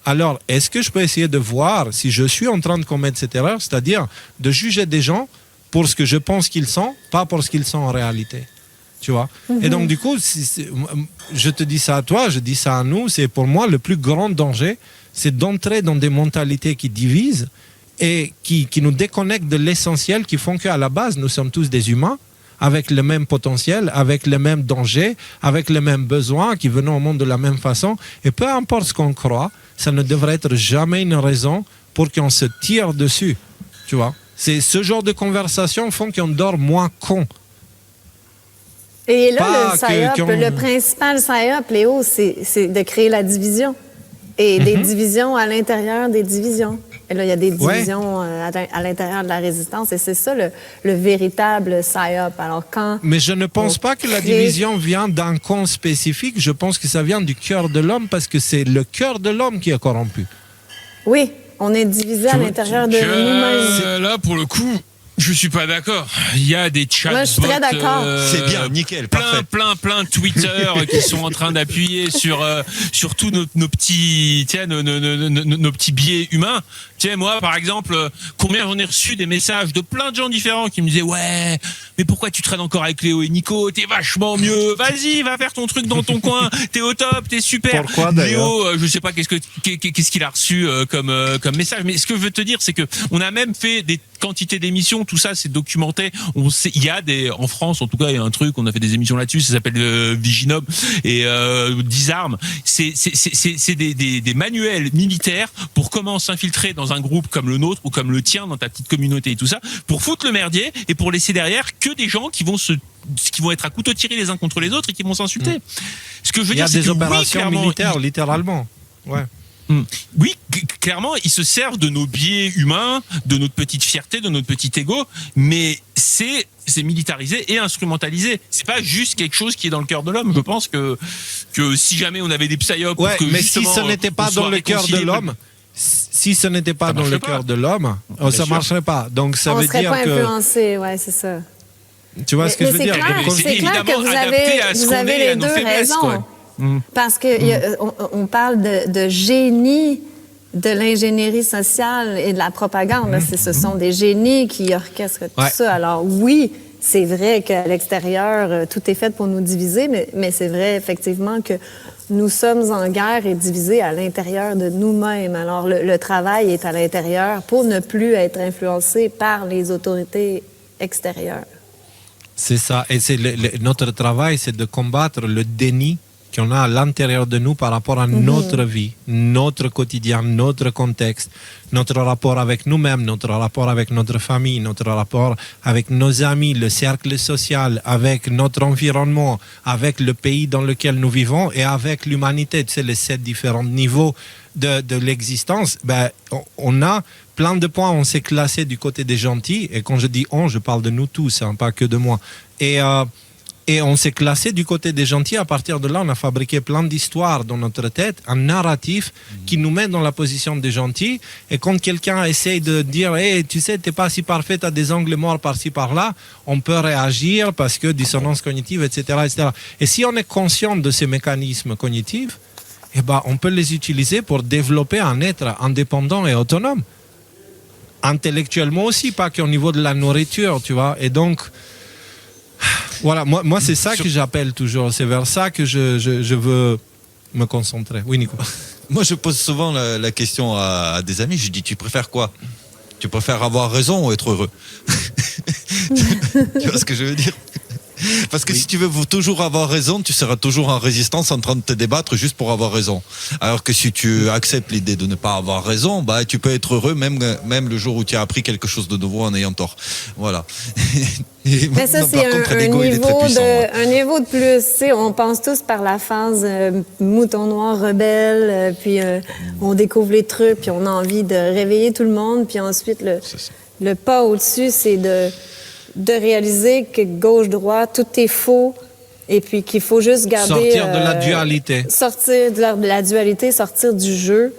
Alors, est-ce que je peux essayer de voir si je suis en train de commettre cette erreur, c'est-à-dire de juger des gens pour ce que je pense qu'ils sont, pas pour ce qu'ils sont en réalité. Tu vois. Et donc, du coup, je te dis ça à toi, je dis ça à nous, c'est pour moi le plus grand danger, c'est d'entrer dans des mentalités qui divisent et qui nous déconnectent de l'essentiel, qui font qu'à la base, nous sommes tous des humains, avec le même potentiel, avec le même danger, avec les mêmes besoins, qui venons au monde de la même façon. Et peu importe ce qu'on croit, ça ne devrait être jamais une raison pour qu'on se tire dessus. Tu vois. C'est ce genre de conversation font qu'on dort moins con. Et là, le principal psyop, Léo, c'est de créer la division. Et des divisions à l'intérieur des divisions. Et là, il y a des divisions à l'intérieur de la résistance. Et c'est ça, le véritable psyop. Alors, mais je ne pense pas que la division vient d'un con spécifique. Je pense que ça vient du cœur de l'homme parce que c'est le cœur de l'homme qui est corrompu. Oui, on est divisé à l'intérieur de nous-mêmes. Là, pour le coup... Je suis pas d'accord. Il y a des chatbots. Moi, je suis très d'accord. C'est bien, nickel, parfait. Plein de Twitter qui sont en train d'appuyer sur tous nos petits, tiens, nos petits biais humains. Tiens, moi, par exemple, combien j'en ai reçu des messages de plein de gens différents qui me disaient ouais, mais pourquoi tu traînes encore avec Léo et Nico? T'es vachement mieux. Vas-y, va faire ton truc dans ton coin. T'es au top, t'es super. Pourquoi d'ailleurs? Léo, je sais pas qu'est-ce qu'il a reçu comme message. Mais ce que je veux te dire, c'est que on a même fait des quantités d'émissions. Tout ça, c'est documenté. On sait, il y a en France, en tout cas, il y a un truc. On a fait des émissions là-dessus. Ça s'appelle Viginob et Disarm. C'est des manuels militaires pour comment s'infiltrer dans un groupe comme le nôtre ou comme le tien dans ta petite communauté et tout ça, pour foutre le merdier et pour laisser derrière que des gens qui vont être à couteau tiré les uns contre les autres et qui vont s'insulter. Ce que je veux dire, c'est des opérations militaires, littéralement. Ouais. Oui, clairement, ils se servent de nos biais humains, de notre petite fierté, de notre petit ego, mais c'est militarisé et instrumentalisé. C'est pas juste quelque chose qui est dans le cœur de l'homme. Je pense que si jamais on avait des psyops, mais si ce n'était pas dans le cœur de l'homme, ça marcherait pas. Donc ça veut dire que on serait pas influencé, ouais, c'est ça. Tu vois ce que je veux dire? C'est clair que vous avez les deux raisons. Parce que on parle de génie de l'ingénierie sociale et de la propagande. Ce sont des génies qui orchestrent tout ça. Alors oui, c'est vrai qu'à l'extérieur, tout est fait pour nous diviser, mais c'est vrai effectivement que nous sommes en guerre et divisés à l'intérieur de nous-mêmes. Alors le travail est à l'intérieur pour ne plus être influencé par les autorités extérieures. C'est ça. Et notre travail, c'est de combattre le déni qu'on a à l'intérieur de nous par rapport à notre vie, notre quotidien, notre contexte, notre rapport avec nous-mêmes, notre rapport avec notre famille, notre rapport avec nos amis, le cercle social, avec notre environnement, avec le pays dans lequel nous vivons et avec l'humanité. Tu sais, les 7 différents niveaux de l'existence. On a plein de points, on s'est classé du côté des gentils. Et quand je dis on, je parle de nous tous, pas que de moi. Et on s'est classé du côté des gentils. À partir de là, on a fabriqué plein d'histoires dans notre tête, un narratif qui nous met dans la position des gentils. Et quand quelqu'un essaye de dire hey, tu sais, t'es pas si parfait, t'as des angles morts par-ci, par-là, on peut réagir parce que dissonance cognitive, etc., etc. Et si on est conscient de ces mécanismes cognitifs, on peut les utiliser pour développer un être indépendant et autonome. Intellectuellement aussi, pas qu'au niveau de la nourriture, tu vois. Et donc... Voilà, moi c'est ça que j'appelle toujours, c'est vers ça que je veux me concentrer. Oui, Nico. Moi, je pose souvent la question à des amis, je dis, tu préfères quoi? Tu préfères avoir raison ou être heureux? Tu vois ce que je veux dire? Parce que si tu veux toujours avoir raison, tu seras toujours en résistance en train de te débattre juste pour avoir raison. Alors que si tu acceptes l'idée de ne pas avoir raison, tu peux être heureux même le jour où tu as appris quelque chose de nouveau en ayant tort. Voilà. Mais ça, c'est un niveau de plus. Tu sais, on pense tous par la phase mouton noir rebelle, puis on découvre les trucs, puis on a envie de réveiller tout le monde, puis ensuite le pas au-dessus, c'est de réaliser que gauche-droite, tout est faux et puis qu'il faut juste garder... Sortir de la dualité. Sortir de la dualité, sortir du jeu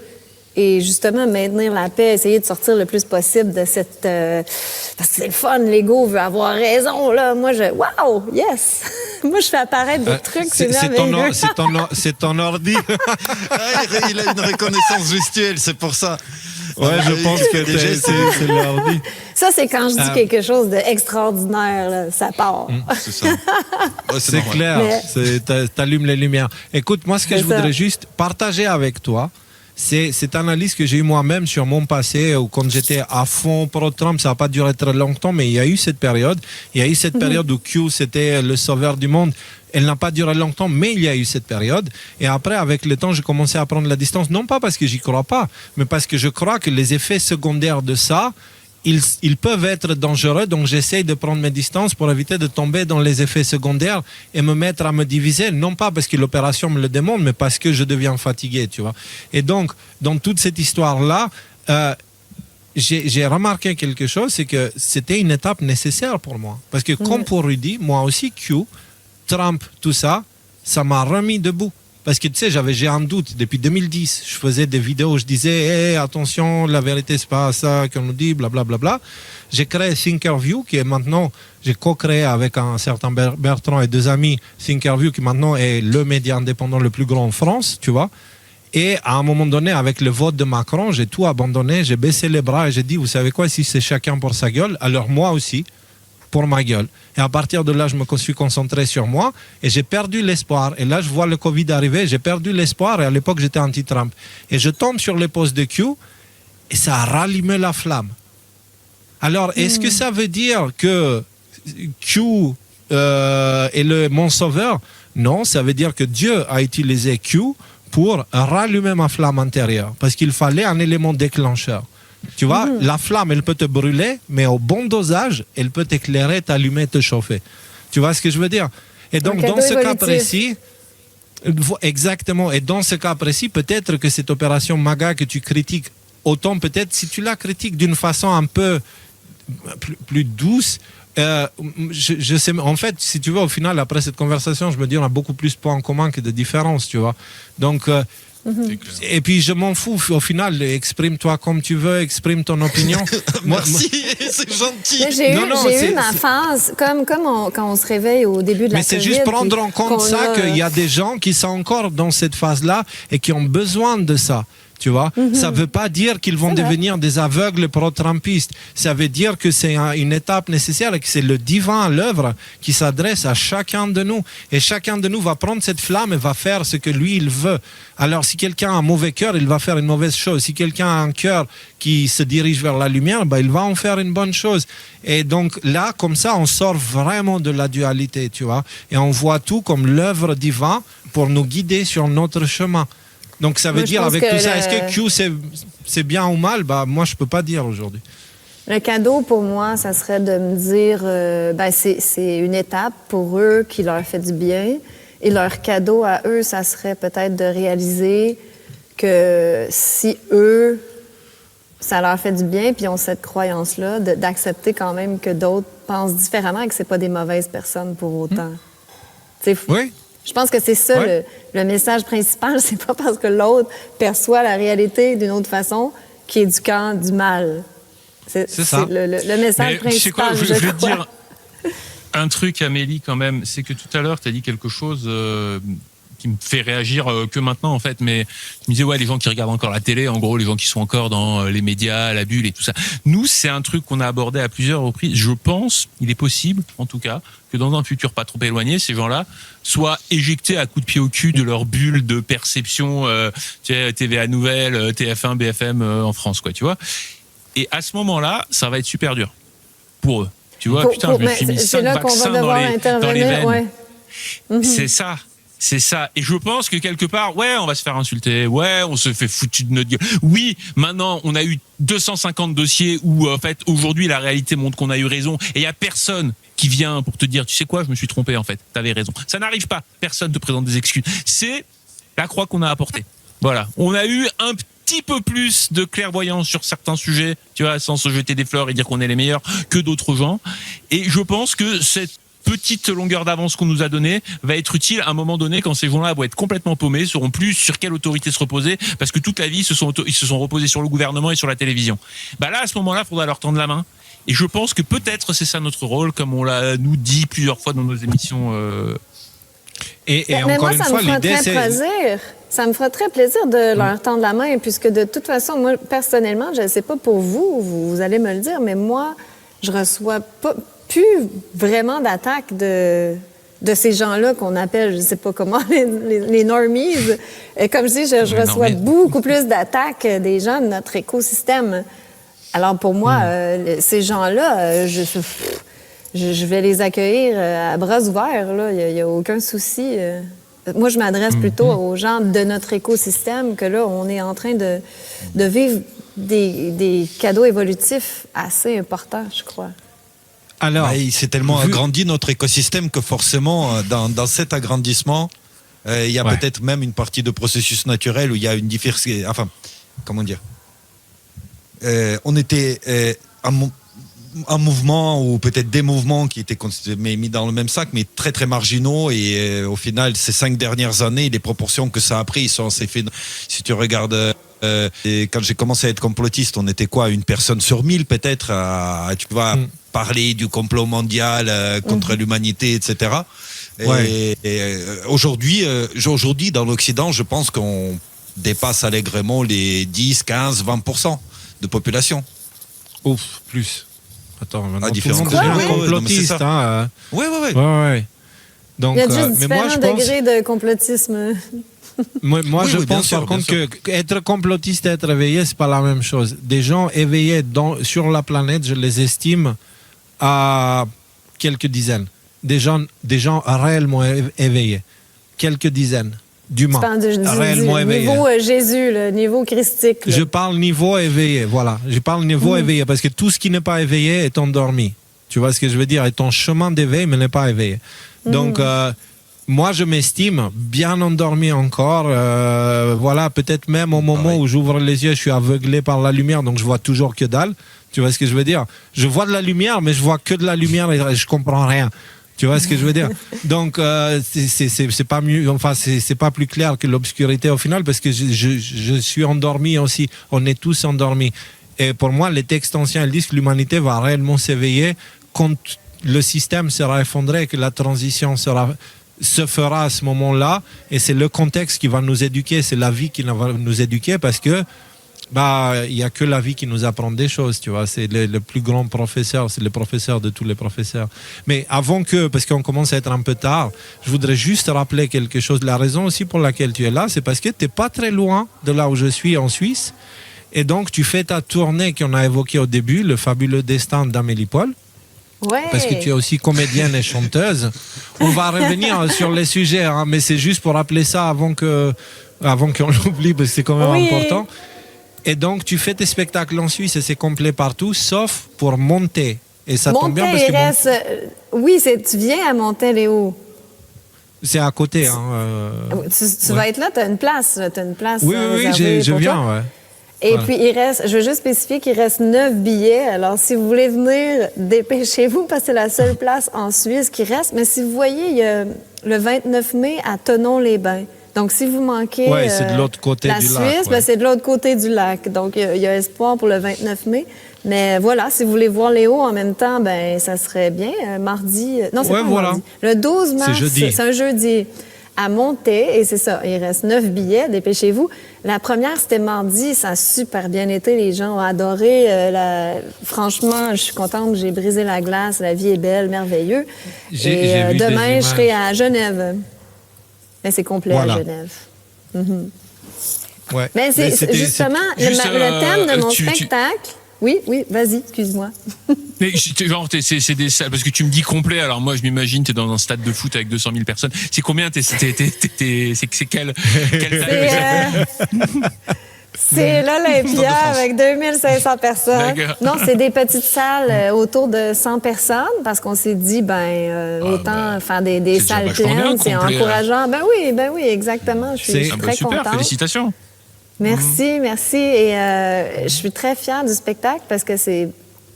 et justement maintenir la paix, essayer de sortir le plus possible de cette... parce que c'est le fun, l'ego veut avoir raison, là. Moi, wow, yes! Moi, je fais apparaître des trucs, c'est merveilleux. C'est ton ordi. Il a une reconnaissance gestuelle, c'est pour ça. Ouais, je pense que c'est l'ordi. Ça, c'est quand je dis quelque chose d'extraordinaire, là, ça part. C'est ça. Ouais, c'est clair, t'allumes les lumières. Écoute, moi, ce que je voudrais juste partager avec toi, c'est cette analyse que j'ai eue moi-même sur mon passé, où quand j'étais à fond pro-Trump, ça n'a pas duré très longtemps, mais il y a eu cette période. Il y a eu cette période où Q, c'était le sauveur du monde. Elle n'a pas duré longtemps, mais il y a eu cette période. Et après, avec le temps, j'ai commencé à prendre la distance, non pas parce que j'y crois pas, mais parce que je crois que les effets secondaires de ça, ils peuvent être dangereux. Donc, j'essaye de prendre mes distances pour éviter de tomber dans les effets secondaires et me mettre à me diviser, non pas parce que l'opération me le demande, mais parce que je deviens fatigué, tu vois. Et donc, dans toute cette histoire-là, j'ai remarqué quelque chose, c'est que c'était une étape nécessaire pour moi. Parce que comme pour Rudy, moi aussi, Q, Trump, tout ça, ça m'a remis debout. Parce que tu sais, j'ai un doute depuis 2010. Je faisais des vidéos où je disais attention, la vérité, c'est pas ça qu'on nous dit, blablabla. Bla, bla. J'ai créé Thinkerview, qui est maintenant, j'ai co-créé avec un certain Bertrand et deux amis, Thinkerview, qui maintenant est le média indépendant le plus grand en France, tu vois. Et à un moment donné, avec le vote de Macron, j'ai tout abandonné, j'ai baissé les bras et j'ai dit, vous savez quoi, si c'est chacun pour sa gueule, alors moi aussi, pour ma gueule. Et à partir de là, je me suis concentré sur moi et j'ai perdu l'espoir. Et là, je vois le Covid arriver, j'ai perdu l'espoir et à l'époque, j'étais anti-Trump. Et je tombe sur les posts de Q et ça a rallumé la flamme. Alors, est-ce que ça veut dire que Q est mon sauveur? Non, ça veut dire que Dieu a utilisé Q pour rallumer ma flamme intérieure parce qu'il fallait un élément déclencheur. Tu vois, la flamme, elle peut te brûler, mais au bon dosage, elle peut t'éclairer, t'allumer, te chauffer. Tu vois ce que je veux dire? Et donc, dans ce cas précis, exactement, et dans ce cas précis, peut-être que cette opération MAGA que tu critiques, autant peut-être si tu la critiques d'une façon un peu plus douce, je sais, en fait, si tu veux, au final, après cette conversation, je me dis on a beaucoup plus de points en commun que de différences, tu vois. Donc, et puis je m'en fous, au final, exprime-toi comme tu veux, exprime ton opinion. Merci, c'est gentil. J'ai eu ma phase, comme quand on se réveille au début de la COVID. Mais c'est juste prendre en compte ça, qu'il y a des gens qui sont encore dans cette phase-là et qui ont besoin de ça. Tu vois, ça ne veut pas dire qu'ils vont devenir des aveugles pro-trumpistes. Ça veut dire que c'est une étape nécessaire et que c'est le divin à l'œuvre qui s'adresse à chacun de nous. Et chacun de nous va prendre cette flamme et va faire ce que lui, il veut. Alors, si quelqu'un a un mauvais cœur, il va faire une mauvaise chose. Si quelqu'un a un cœur qui se dirige vers la lumière, il va en faire une bonne chose. Et donc, là, comme ça, on sort vraiment de la dualité, tu vois. Et on voit tout comme l'œuvre divine pour nous guider sur notre chemin. Donc ça veut dire avec tout ça, est-ce que Q c'est bien ou mal? Moi je peux pas dire aujourd'hui. Le cadeau pour moi, ça serait de me dire, c'est une étape pour eux qui leur fait du bien. Et leur cadeau à eux, ça serait peut-être de réaliser que si eux, ça leur fait du bien, puis ils ont cette croyance-là, d'accepter quand même que d'autres pensent différemment et que c'est pas des mauvaises personnes pour autant. Oui. Je pense que c'est ça le message principal. C'est pas parce que l'autre perçoit la réalité d'une autre façon qu'il est du camp du mal. C'est ça. Le message principal. Tu sais quoi, je vais te dire un truc, Amélie, quand même. C'est que tout à l'heure, tu as dit quelque chose qui me fait réagir que maintenant, en fait. Mais tu me disais, les gens qui regardent encore la télé, en gros, les gens qui sont encore dans les médias, la bulle et tout ça. Nous, c'est un truc qu'on a abordé à plusieurs reprises. Je pense, il est possible, en tout cas, que dans un futur pas trop éloigné, ces gens-là soient éjectés à coups de pied au cul de leur bulle de perception, TVA Nouvelles, TF1, BFM en France, quoi, tu vois. Et à ce moment-là, ça va être super dur pour eux. Tu vois, je me suis mis 5 vaccins dans les veines. Ouais. C'est ça. C'est ça. Et je pense que quelque part, on va se faire insulter. On se fait foutu de notre gueule. Oui, maintenant, on a eu 250 dossiers où, en fait, aujourd'hui, la réalité montre qu'on a eu raison. Et il n'y a personne qui vient pour te dire, tu sais quoi, je me suis trompé, en fait. T'avais raison. Ça n'arrive pas. Personne te présente des excuses. C'est la croix qu'on a apportée. Voilà. On a eu un petit peu plus de clairvoyance sur certains sujets, tu vois, sans se jeter des fleurs et dire qu'on est les meilleurs que d'autres gens. Et je pense que cette petite longueur d'avance qu'on nous a donnée va être utile à un moment donné quand ces gens-là vont être complètement paumés, sauront plus sur quelle autorité se reposer, parce que toute la vie ils se sont reposés sur le gouvernement et sur la télévision. Bah là, à ce moment-là, il faudra leur tendre la main. Et je pense que peut-être c'est ça notre rôle, comme on l'a nous dit plusieurs fois dans nos émissions. Et mais encore moi, une ça fois, me fera l'idée très c'est... plaisir. Ça me fera très plaisir de leur tendre la main, puisque de toute façon, moi, personnellement, je ne sais pas pour vous allez me le dire, mais moi, je reçois plus vraiment d'attaques de ces gens-là qu'on appelle, je ne sais pas comment, les normies. Et comme je dis, je reçois beaucoup plus d'attaques des gens de notre écosystème. Alors pour moi, ces gens-là, je vais les accueillir à bras ouverts. Il n'y a aucun souci. Moi, je m'adresse plutôt aux gens de notre écosystème que là, on est en train de vivre des cadeaux évolutifs assez importants, je crois. Alors, il s'est tellement agrandi notre écosystème que forcément, dans cet agrandissement, il y a peut-être même une partie de processus naturel où il y a une différence. Enfin, comment dire, on était un mouvement ou peut-être des mouvements qui étaient mis dans le même sac, mais très très marginaux. Et au final, ces 5 dernières années, les proportions que ça a pris sont assez fines. Si tu regardes, et quand j'ai commencé à être complotiste, on était quoi, une personne sur 1000 peut-être, tu vois, parler du complot mondial contre l'humanité, etc. Et aujourd'hui, dans l'Occident, je pense qu'on dépasse allègrement les 10, 15, 20% de population. Ouf, plus. Attends, maintenant tout le différents monde devient complotiste. Oui. Il Donc, y a juste mais moi, différents je pense... degrés de complotisme. Moi, je pense par contre qu'être complotiste et être éveillé, c'est pas la même chose. Des gens éveillés sur la planète, je les estime à quelques dizaines. Des gens réellement éveillés. Quelques dizaines d'humains réellement éveillés. Niveau Jésus, le niveau christique. Là. Je parle niveau éveillé, voilà. Je parle niveau éveillé parce que tout ce qui n'est pas éveillé est endormi. Tu vois ce que je veux dire? Est en chemin d'éveil, mais n'est pas éveillé. Donc, moi, je m'estime bien endormi encore. Voilà, peut-être même au moment où j'ouvre les yeux, je suis aveuglé par la lumière, donc je vois toujours que dalle. Tu vois ce que je veux dire? Je vois de la lumière, mais je vois que de la lumière et je comprends rien. Tu vois ce que je veux dire? Donc, c'est pas mieux, enfin, c'est pas plus clair que l'obscurité au final, parce que je suis endormi aussi. On est tous endormis. Et pour moi, les textes anciens disent que l'humanité va réellement s'éveiller quand le système sera effondré, que la transition se fera à ce moment-là. Et c'est le contexte qui va nous éduquer, c'est la vie qui va nous éduquer, parce que il n'y a que la vie qui nous apprend des choses, tu vois. C'est le plus grand professeur, c'est le professeur de tous les professeurs. Mais parce qu'on commence à être un peu tard, je voudrais juste rappeler quelque chose. La raison aussi pour laquelle tu es là, c'est parce que tu n'es pas très loin de là où je suis en Suisse. Et donc, tu fais ta tournée qu'on a évoquée au début, le fabuleux destin d'Amélie Paul. Ouais. Parce que tu es aussi comédienne et chanteuse. On va revenir sur les sujets, mais c'est juste pour rappeler ça avant qu'on l'oublie, parce que c'est quand même important. Et donc, tu fais tes spectacles en Suisse et c'est complet partout, sauf pour Monter. Et ça tombe bien parce que... Oui, tu viens à Monter-Léo. C'est à côté. Tu vas être là, tu as une place. Oui, je viens, ouais. Et puis, je veux juste spécifier qu'il reste 9 billets. Alors, si vous voulez venir, dépêchez-vous parce que c'est la seule place en Suisse qui reste. Mais si vous voyez, il y a le 29 mai à Thonon-les-Bains. Donc, si vous manquez c'est de l'autre côté la du Suisse, lac, c'est de l'autre côté du lac. Donc, il y a espoir pour le 29 mai. Mais voilà, si vous voulez voir Léo en même temps, ça serait bien. Mardi... Non, c'est pas mardi. Le 12 mars, c'est un jeudi. À Monter, et c'est ça, il reste 9 billets, dépêchez-vous. La première, c'était mardi, ça a super bien été, les gens ont adoré. Franchement, je suis contente, j'ai brisé la glace, la vie est belle, merveilleux. J'ai vu demain, je serai à Genève. Mais c'est complet à Genève. Ouais. Mais c'est justement le thème de mon spectacle. Oui, vas-y, excuse-moi. Mais genre, c'est des salles, parce que tu me dis complet, alors moi je m'imagine, t'es dans un stade de foot avec 200 000 personnes. C'est combien c'est quelle taille? C'est l'Olympia avec 2500 personnes. Non, c'est des petites salles autour de 100 personnes, parce qu'on s'est dit, autant faire des salles pleines, c'est encourageant. Ben oui, exactement. Je suis très contente. Félicitations. Merci, merci. Et je suis très fière du spectacle parce que c'est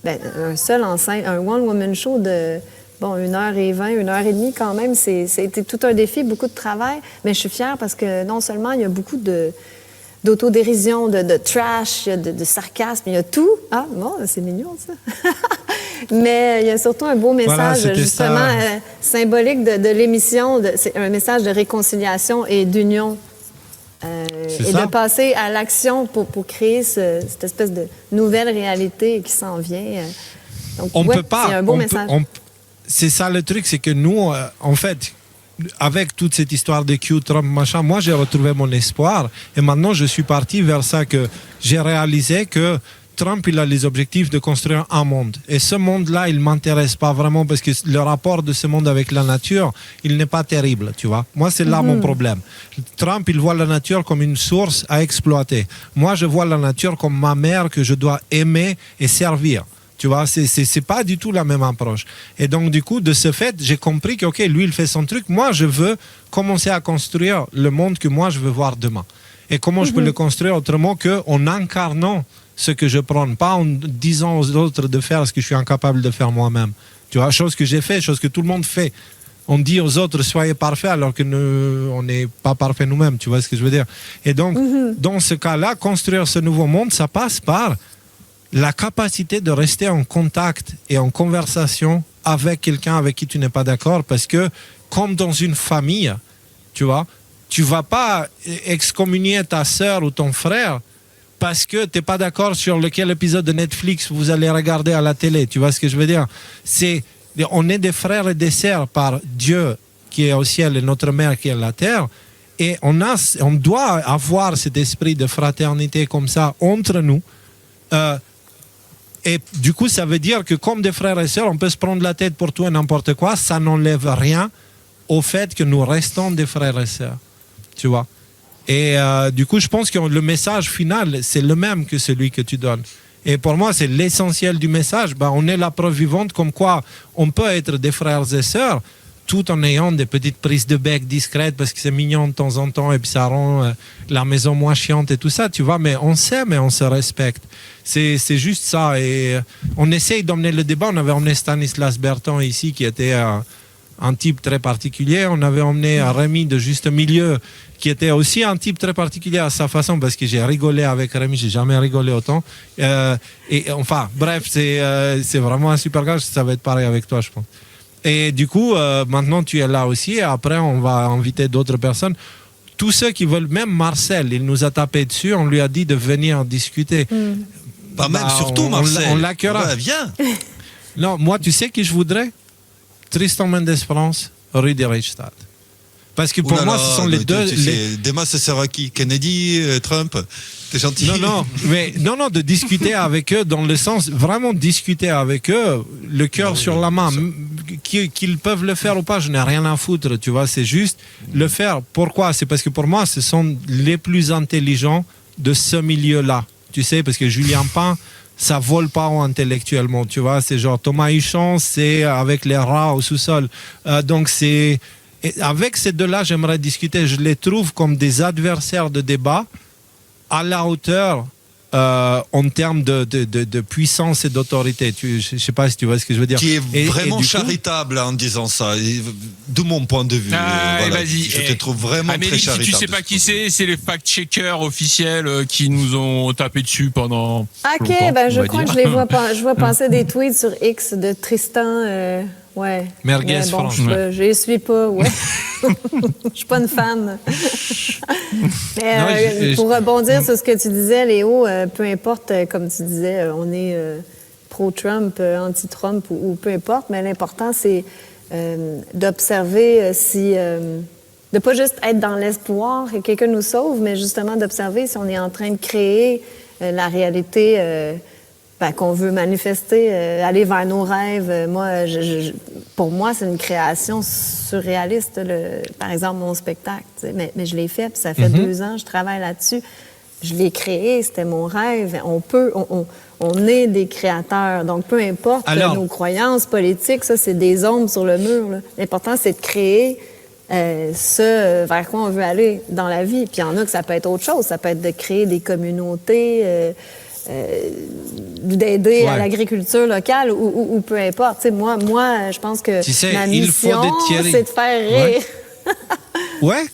un seul en scène, un one-woman show de 1h20, 1h30 quand même. C'était tout un défi, beaucoup de travail. Mais je suis fière parce que non seulement il y a beaucoup d'autodérision, de trash, il y a de sarcasme, il y a tout. Ah, bon, c'est mignon, ça. Mais il y a surtout un beau message, Voilà, justement, symbolique de l'émission. C'est un message de réconciliation et d'union. Et ça. de passer à l'action pour créer cette espèce de nouvelle réalité qui s'en vient. Donc, On peut pas. c'est un beau message. C'est ça le truc, c'est que nous, en fait, avec toute cette histoire de Q, Trump, machin, moi j'ai retrouvé mon espoir et maintenant je suis parti vers ça, que j'ai réalisé que Trump, il a les objectifs de construire un monde. Et ce monde-là, il ne m'intéresse pas vraiment parce que le rapport de ce monde avec la nature, il n'est pas terrible, tu vois. Moi, c'est là mon problème. Trump, il voit la nature comme une source à exploiter. Moi, je vois la nature comme ma mère que je dois aimer et servir. Tu vois, c'est pas du tout la même approche. Et donc, du coup, de ce fait, j'ai compris que, OK, lui, il fait son truc. Moi, je veux commencer à construire le monde que moi, je veux voir demain. Et comment je peux le construire autrement qu'en incarnant ce que je prends, pas en disant aux autres de faire ce que je suis incapable de faire moi-même. Tu vois, chose que j'ai fait, chose que tout le monde fait. On dit aux autres, soyez parfaits, alors que on n'est pas parfaits nous-mêmes, tu vois ce que je veux dire. Et donc, dans ce cas-là, construire ce nouveau monde, ça passe par la capacité de rester en contact et en conversation avec quelqu'un avec qui tu n'es pas d'accord, parce que, comme dans une famille, tu vois, tu vas pas excommunier ta sœur ou ton frère parce que tu n'es pas d'accord sur lequel épisode de Netflix vous allez regarder à la télé. Tu vois ce que je veux dire? On est des frères et des sœurs par Dieu qui est au ciel et notre mère qui est à la terre. Et on doit avoir cet esprit de fraternité comme ça entre nous. Et du coup, ça veut dire que comme des frères et sœurs, on peut se prendre la tête pour tout et n'importe quoi. Ça n'enlève rien au fait que nous restons des frères et sœurs. Tu vois? Et du coup, je pense que le message final, c'est le même que celui que tu donnes. Et pour moi, c'est l'essentiel du message. On est la preuve vivante comme quoi on peut être des frères et sœurs tout en ayant des petites prises de bec discrètes parce que c'est mignon de temps en temps et puis ça rend la maison moins chiante et tout ça, tu vois. Mais on s'aime et on se respecte. C'est juste ça. Et on essaye d'emmener le débat. On avait emmené Stanislas Bertrand ici qui était un type très particulier. On avait emmené Rémi de Juste Milieu qui était aussi un type très particulier à sa façon parce que j'ai rigolé avec Rémi, j'ai jamais rigolé autant. Et enfin, bref, c'est vraiment un super gars. Ça va être pareil avec toi, je pense. Et du coup, maintenant tu es là aussi. Et après, on va inviter d'autres personnes. Tous ceux qui veulent, même Marcel, il nous a tapé dessus. On lui a dit de venir discuter. Surtout Marcel. On l'accueillera. Viens. Non, moi, tu sais qui je voudrais? Tristan Mendes France, Rue des Reichstadt. Parce que pour moi, ce sont les deux. Demain, ce sera qui? Kennedy, Trump? T'es gentil. Non, de discuter avec eux dans le sens, vraiment discuter avec eux, le cœur sur la main. Qu'ils peuvent le faire ou pas, je n'ai rien à foutre, tu vois, c'est juste le faire. Pourquoi? C'est parce que pour moi, ce sont les plus intelligents de ce milieu-là. Tu sais, parce que Julien Pain, ça vole pas intellectuellement, tu vois. C'est genre Thomas Huchon, c'est avec les rats au sous-sol. Donc c'est... Et avec ces deux-là, j'aimerais discuter. Je les trouve comme des adversaires de débat à la hauteur en termes de puissance et d'autorité. Je ne sais pas si tu vois ce que je veux dire. Qui est vraiment charitable en disant ça, de mon point de vue. Vas-y. Je te trouve vraiment Amélie, très charitable. Si tu sais pas qui c'est les fact-checkers officiels qui nous ont tapé dessus pendant OK, longtemps, je crois que je vois passer des tweets sur X de Tristan... Ouais. Merguez France. Je les suis pas, ouais. Je suis pas une fan. Mais pour rebondir sur ce que tu disais, Léo, peu importe, comme tu disais, on est pro-Trump, anti-Trump ou peu importe, mais l'important, c'est d'observer de pas juste être dans l'espoir que quelqu'un nous sauve, mais justement d'observer si on est en train de créer la réalité qu'on veut manifester, aller vers nos rêves. Moi, pour moi, c'est une création surréaliste, par exemple, mon spectacle. Mais je l'ai fait, puis ça fait 2 ans, je travaille là-dessus. Je l'ai créé, c'était mon rêve. On est des créateurs. Donc, peu importe nos croyances politiques, ça, c'est des ombres sur le mur. Là. L'important, c'est de créer vers quoi on veut aller dans la vie. Puis il y en a que ça peut être autre chose. Ça peut être de créer des communautés, d'aider à l'agriculture locale ou peu importe. Tu sais, moi, je pense que ma mission, c'est de faire rire. Ouais.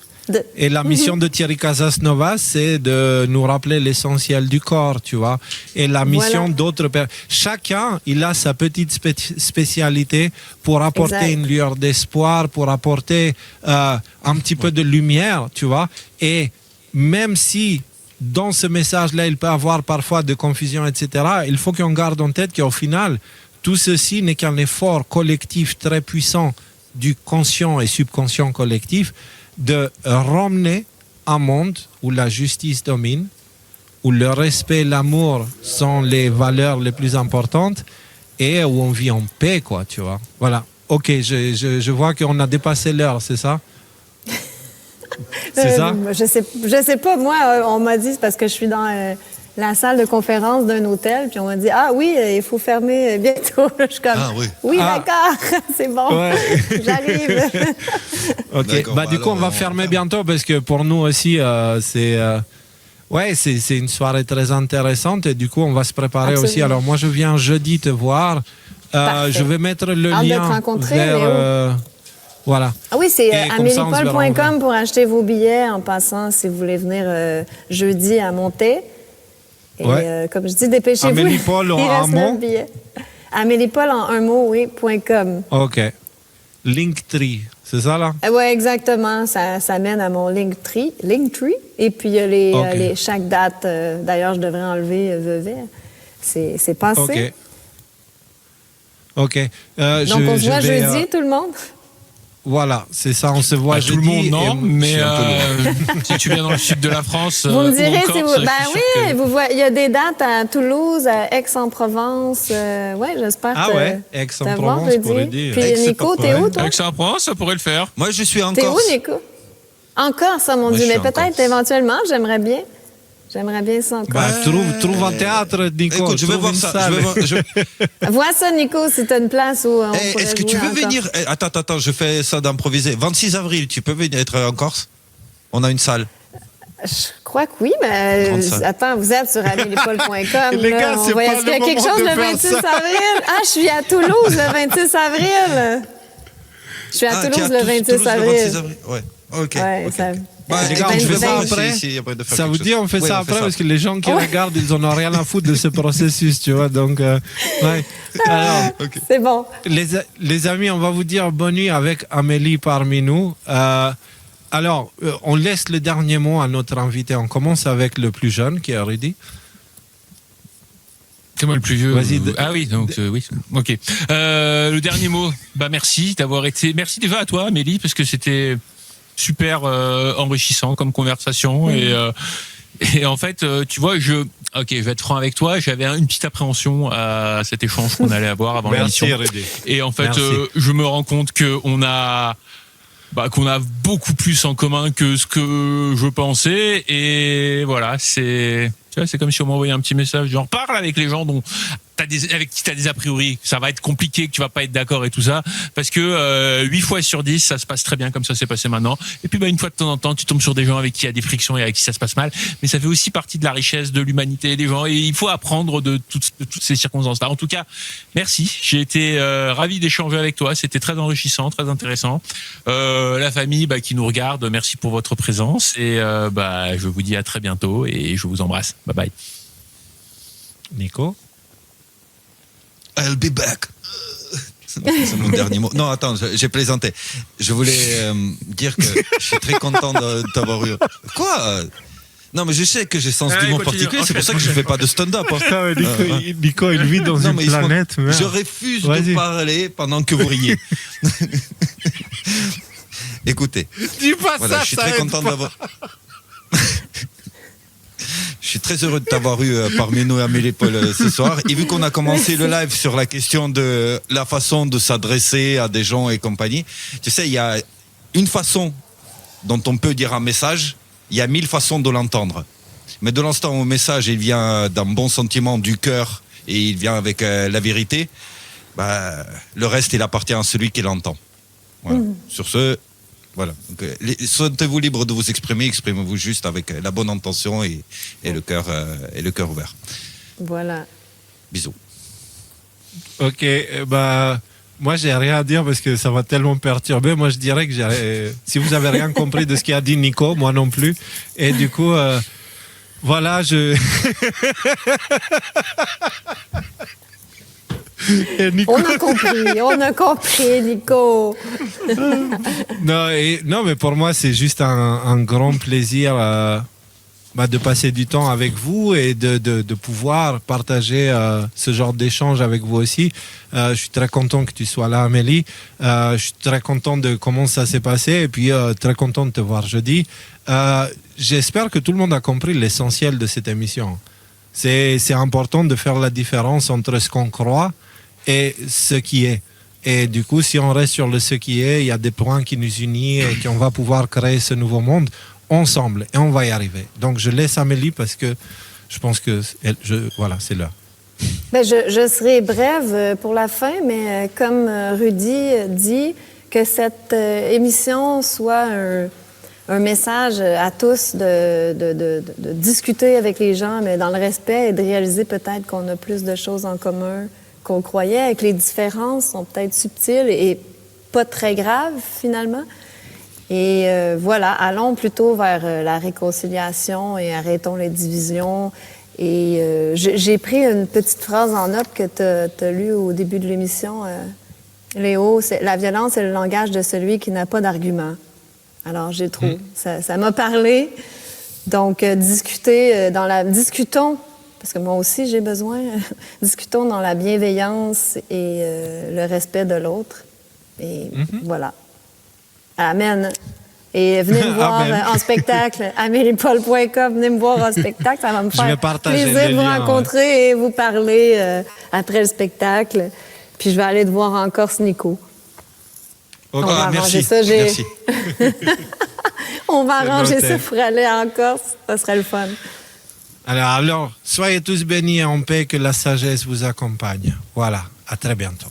Et la mission de Thierry Casasnovas, c'est de nous rappeler l'essentiel du corps, tu vois. Et la mission d'autres personnes. Chacun, il a sa petite spécialité pour apporter une lueur d'espoir, pour apporter un petit peu de lumière, tu vois. Et même si dans ce message-là, il peut y avoir parfois de confusion, etc., il faut qu'on garde en tête qu'au final, tout ceci n'est qu'un effort collectif très puissant du conscient et subconscient collectif de ramener un monde où la justice domine, où le respect et l'amour sont les valeurs les plus importantes et où on vit en paix, quoi, tu vois. Voilà. Ok, je vois qu'on a dépassé l'heure, c'est ça? C'est ça? Je sais pas. Moi, on m'a dit, c'est parce que je suis dans la salle de conférence d'un hôtel, puis on m'a dit, ah oui, il faut fermer bientôt. Je suis comme, oui, d'accord, c'est bon, j'arrive. Ok, bah, du coup, on va fermer bientôt parce que pour nous aussi, c'est une soirée très intéressante et du coup, on va se préparer aussi. Alors, moi, je viens jeudi te voir. Je vais mettre le lien vers... Voilà. Ah oui, c'est ameliepaul.com pour acheter vos billets en passant si vous voulez venir jeudi à Monter. Et comme je dis, dépêchez-vous. Amélie Paul en un mot? Ameliepaul en un mot, oui, .com. OK. Linktree, c'est ça, là? Oui, exactement. Ça mène à mon Linktree. Et puis, il y a chaque date. D'ailleurs, je devrais enlever Vevey. C'est passé. OK. Donc, on se voit jeudi, tout le monde? Voilà, c'est ça, on se voit jeudi. Tout le monde, non, mais si tu viens dans le sud de la France... Vous me direz si vous... Ben oui, vous voyez, il y a des dates à Toulouse, à Aix-en-Provence. Oui, j'espère Aix-en-Provence pourrait dire. Puis Nico, t'es où, toi? Aix-en-Provence, ça pourrait le faire. Moi, je suis en Corse. T'es où, Nico? En Corse, mon Dieu, mais peut-être éventuellement, j'aimerais bien ça encore. Bah, trouve un théâtre, Nico. Écoute, je vais voir ça. Vois ça, Nico, si tu as une place où on pourrait est-ce que tu veux venir? Attends, je fais ça d'improviser. 26 avril, tu peux venir être en Corse? On a une salle. Je crois que oui, mais attends, vous êtes sur ameliepaul.com. Les gars, c'est pas est-ce qu'il y a quelque chose le 26 avril? Ah, je suis à Toulouse le 26 avril. Je suis à Toulouse le 26 avril. Ouais, ok. Les gars, on fait ça après. Ça vous dit, on fait ça après parce que les gens qui regardent, ils n'en ont rien à foutre de ce processus, tu vois. Donc, alors, c'est bon. Les amis, on va vous dire bonne nuit avec Amélie parmi nous. Alors, on laisse le dernier mot à notre invité. On commence avec le plus jeune qui est ready. C'est moi le plus vieux. Vas-y. Ah oui, donc oui. Ok. Le dernier mot. Bah merci d'avoir été. Merci déjà à toi, Amélie, parce que c'était super enrichissant comme conversation et en fait tu vois je vais être franc avec toi, j'avais une petite appréhension à cet échange qu'on allait avoir avant l'émission et en fait je me rends compte que qu'on a beaucoup plus en commun que ce que je pensais et voilà, c'est comme si on m'envoyait un petit message genre parle avec les gens dont avec qui t'as des a priori, ça va être compliqué, que tu vas pas être d'accord et tout ça, parce que 8 fois sur 10, ça se passe très bien comme ça s'est passé maintenant. Et puis une fois de temps en temps, tu tombes sur des gens avec qui il y a des frictions et avec qui ça se passe mal. Mais ça fait aussi partie de la richesse de l'humanité des gens et il faut apprendre de toutes ces circonstances-là. En tout cas, merci. J'ai été ravi d'échanger avec toi. C'était très enrichissant, très intéressant. La famille qui nous regarde, merci pour votre présence et je vous dis à très bientôt et je vous embrasse. Bye bye. Nico? I'll be back. C'est mon dernier mot. Non, attends, j'ai plaisanté. Je voulais dire que je suis très content de t'avoir eu. Quoi? Non, mais je sais que j'ai sens d'humour particulier, c'est pour ça que je ne fais pas de stand-up. Hein. Nico, il vit dans une planète. Je refuse de parler pendant que vous riez. Écoutez. Dis pas voilà, ça, je suis très content d'avoir. Je suis très heureux de t'avoir eu parmi nous, Amélie Paul, ce soir. Et vu qu'on a commencé le live sur la question de la façon de s'adresser à des gens et compagnie, tu sais, il y a une façon dont on peut dire un message, il y a 1000 façons de l'entendre. Mais de l'instant où le message il vient d'un bon sentiment du cœur et il vient avec la vérité, le reste, il appartient à celui qui l'entend. Voilà. Sur ce, Voilà. Donc, sentez-vous libre de vous exprimer, exprimez-vous juste avec la bonne intention et le cœur ouvert. Voilà. Bisous. Ok, moi j'ai rien à dire parce que ça va tellement perturber. Moi je dirais que si vous avez rien compris de ce qu'a dit Nico, moi non plus. Et du coup, voilà, Et Nico... On a compris, Nico. Non, mais pour moi c'est juste un grand plaisir de passer du temps avec vous et de pouvoir partager ce genre d'échange avec vous aussi. Je suis très content que tu sois là, Amélie. Je suis très content de comment ça s'est passé et puis très content de te voir jeudi. J'espère que tout le monde a compris l'essentiel de cette émission. C'est important de faire la différence entre ce qu'on croit et ce qui est. Et du coup, si on reste sur le ce qui est, il y a des points qui nous unissent et qu'on va pouvoir créer ce nouveau monde ensemble et on va y arriver. Donc je laisse Amélie parce que je pense que voilà, c'est là. Je serai brève pour la fin, mais comme Rudy dit, que cette émission soit un message à tous de discuter avec les gens, mais dans le respect et de réaliser peut-être qu'on a plus de choses en commun qu'on croyait, et que les différences sont peut-être subtiles et pas très graves finalement. Et voilà, allons plutôt vers la réconciliation et arrêtons les divisions. Et j'ai pris une petite phrase en note que tu as lue au début de l'émission, Léo. La violence est le langage de celui qui n'a pas d'argument. Alors, j'ai trouvé. Ça m'a parlé. Donc, discutons, parce que moi aussi, j'ai besoin. Discutons dans la bienveillance et le respect de l'autre. Et voilà. Amen. Et venez me voir en spectacle, ameliepaul.com, venez me voir en spectacle, ça va me faire plaisir de vous rencontrer et vous parler après le spectacle. Puis je vais aller te voir en Corse, Nico. Okay. On va arranger ça. Merci. On va arranger ça pour aller en Corse, ça serait le fun. Alors, soyez tous bénis et en paix, que la sagesse vous accompagne. Voilà, à très bientôt.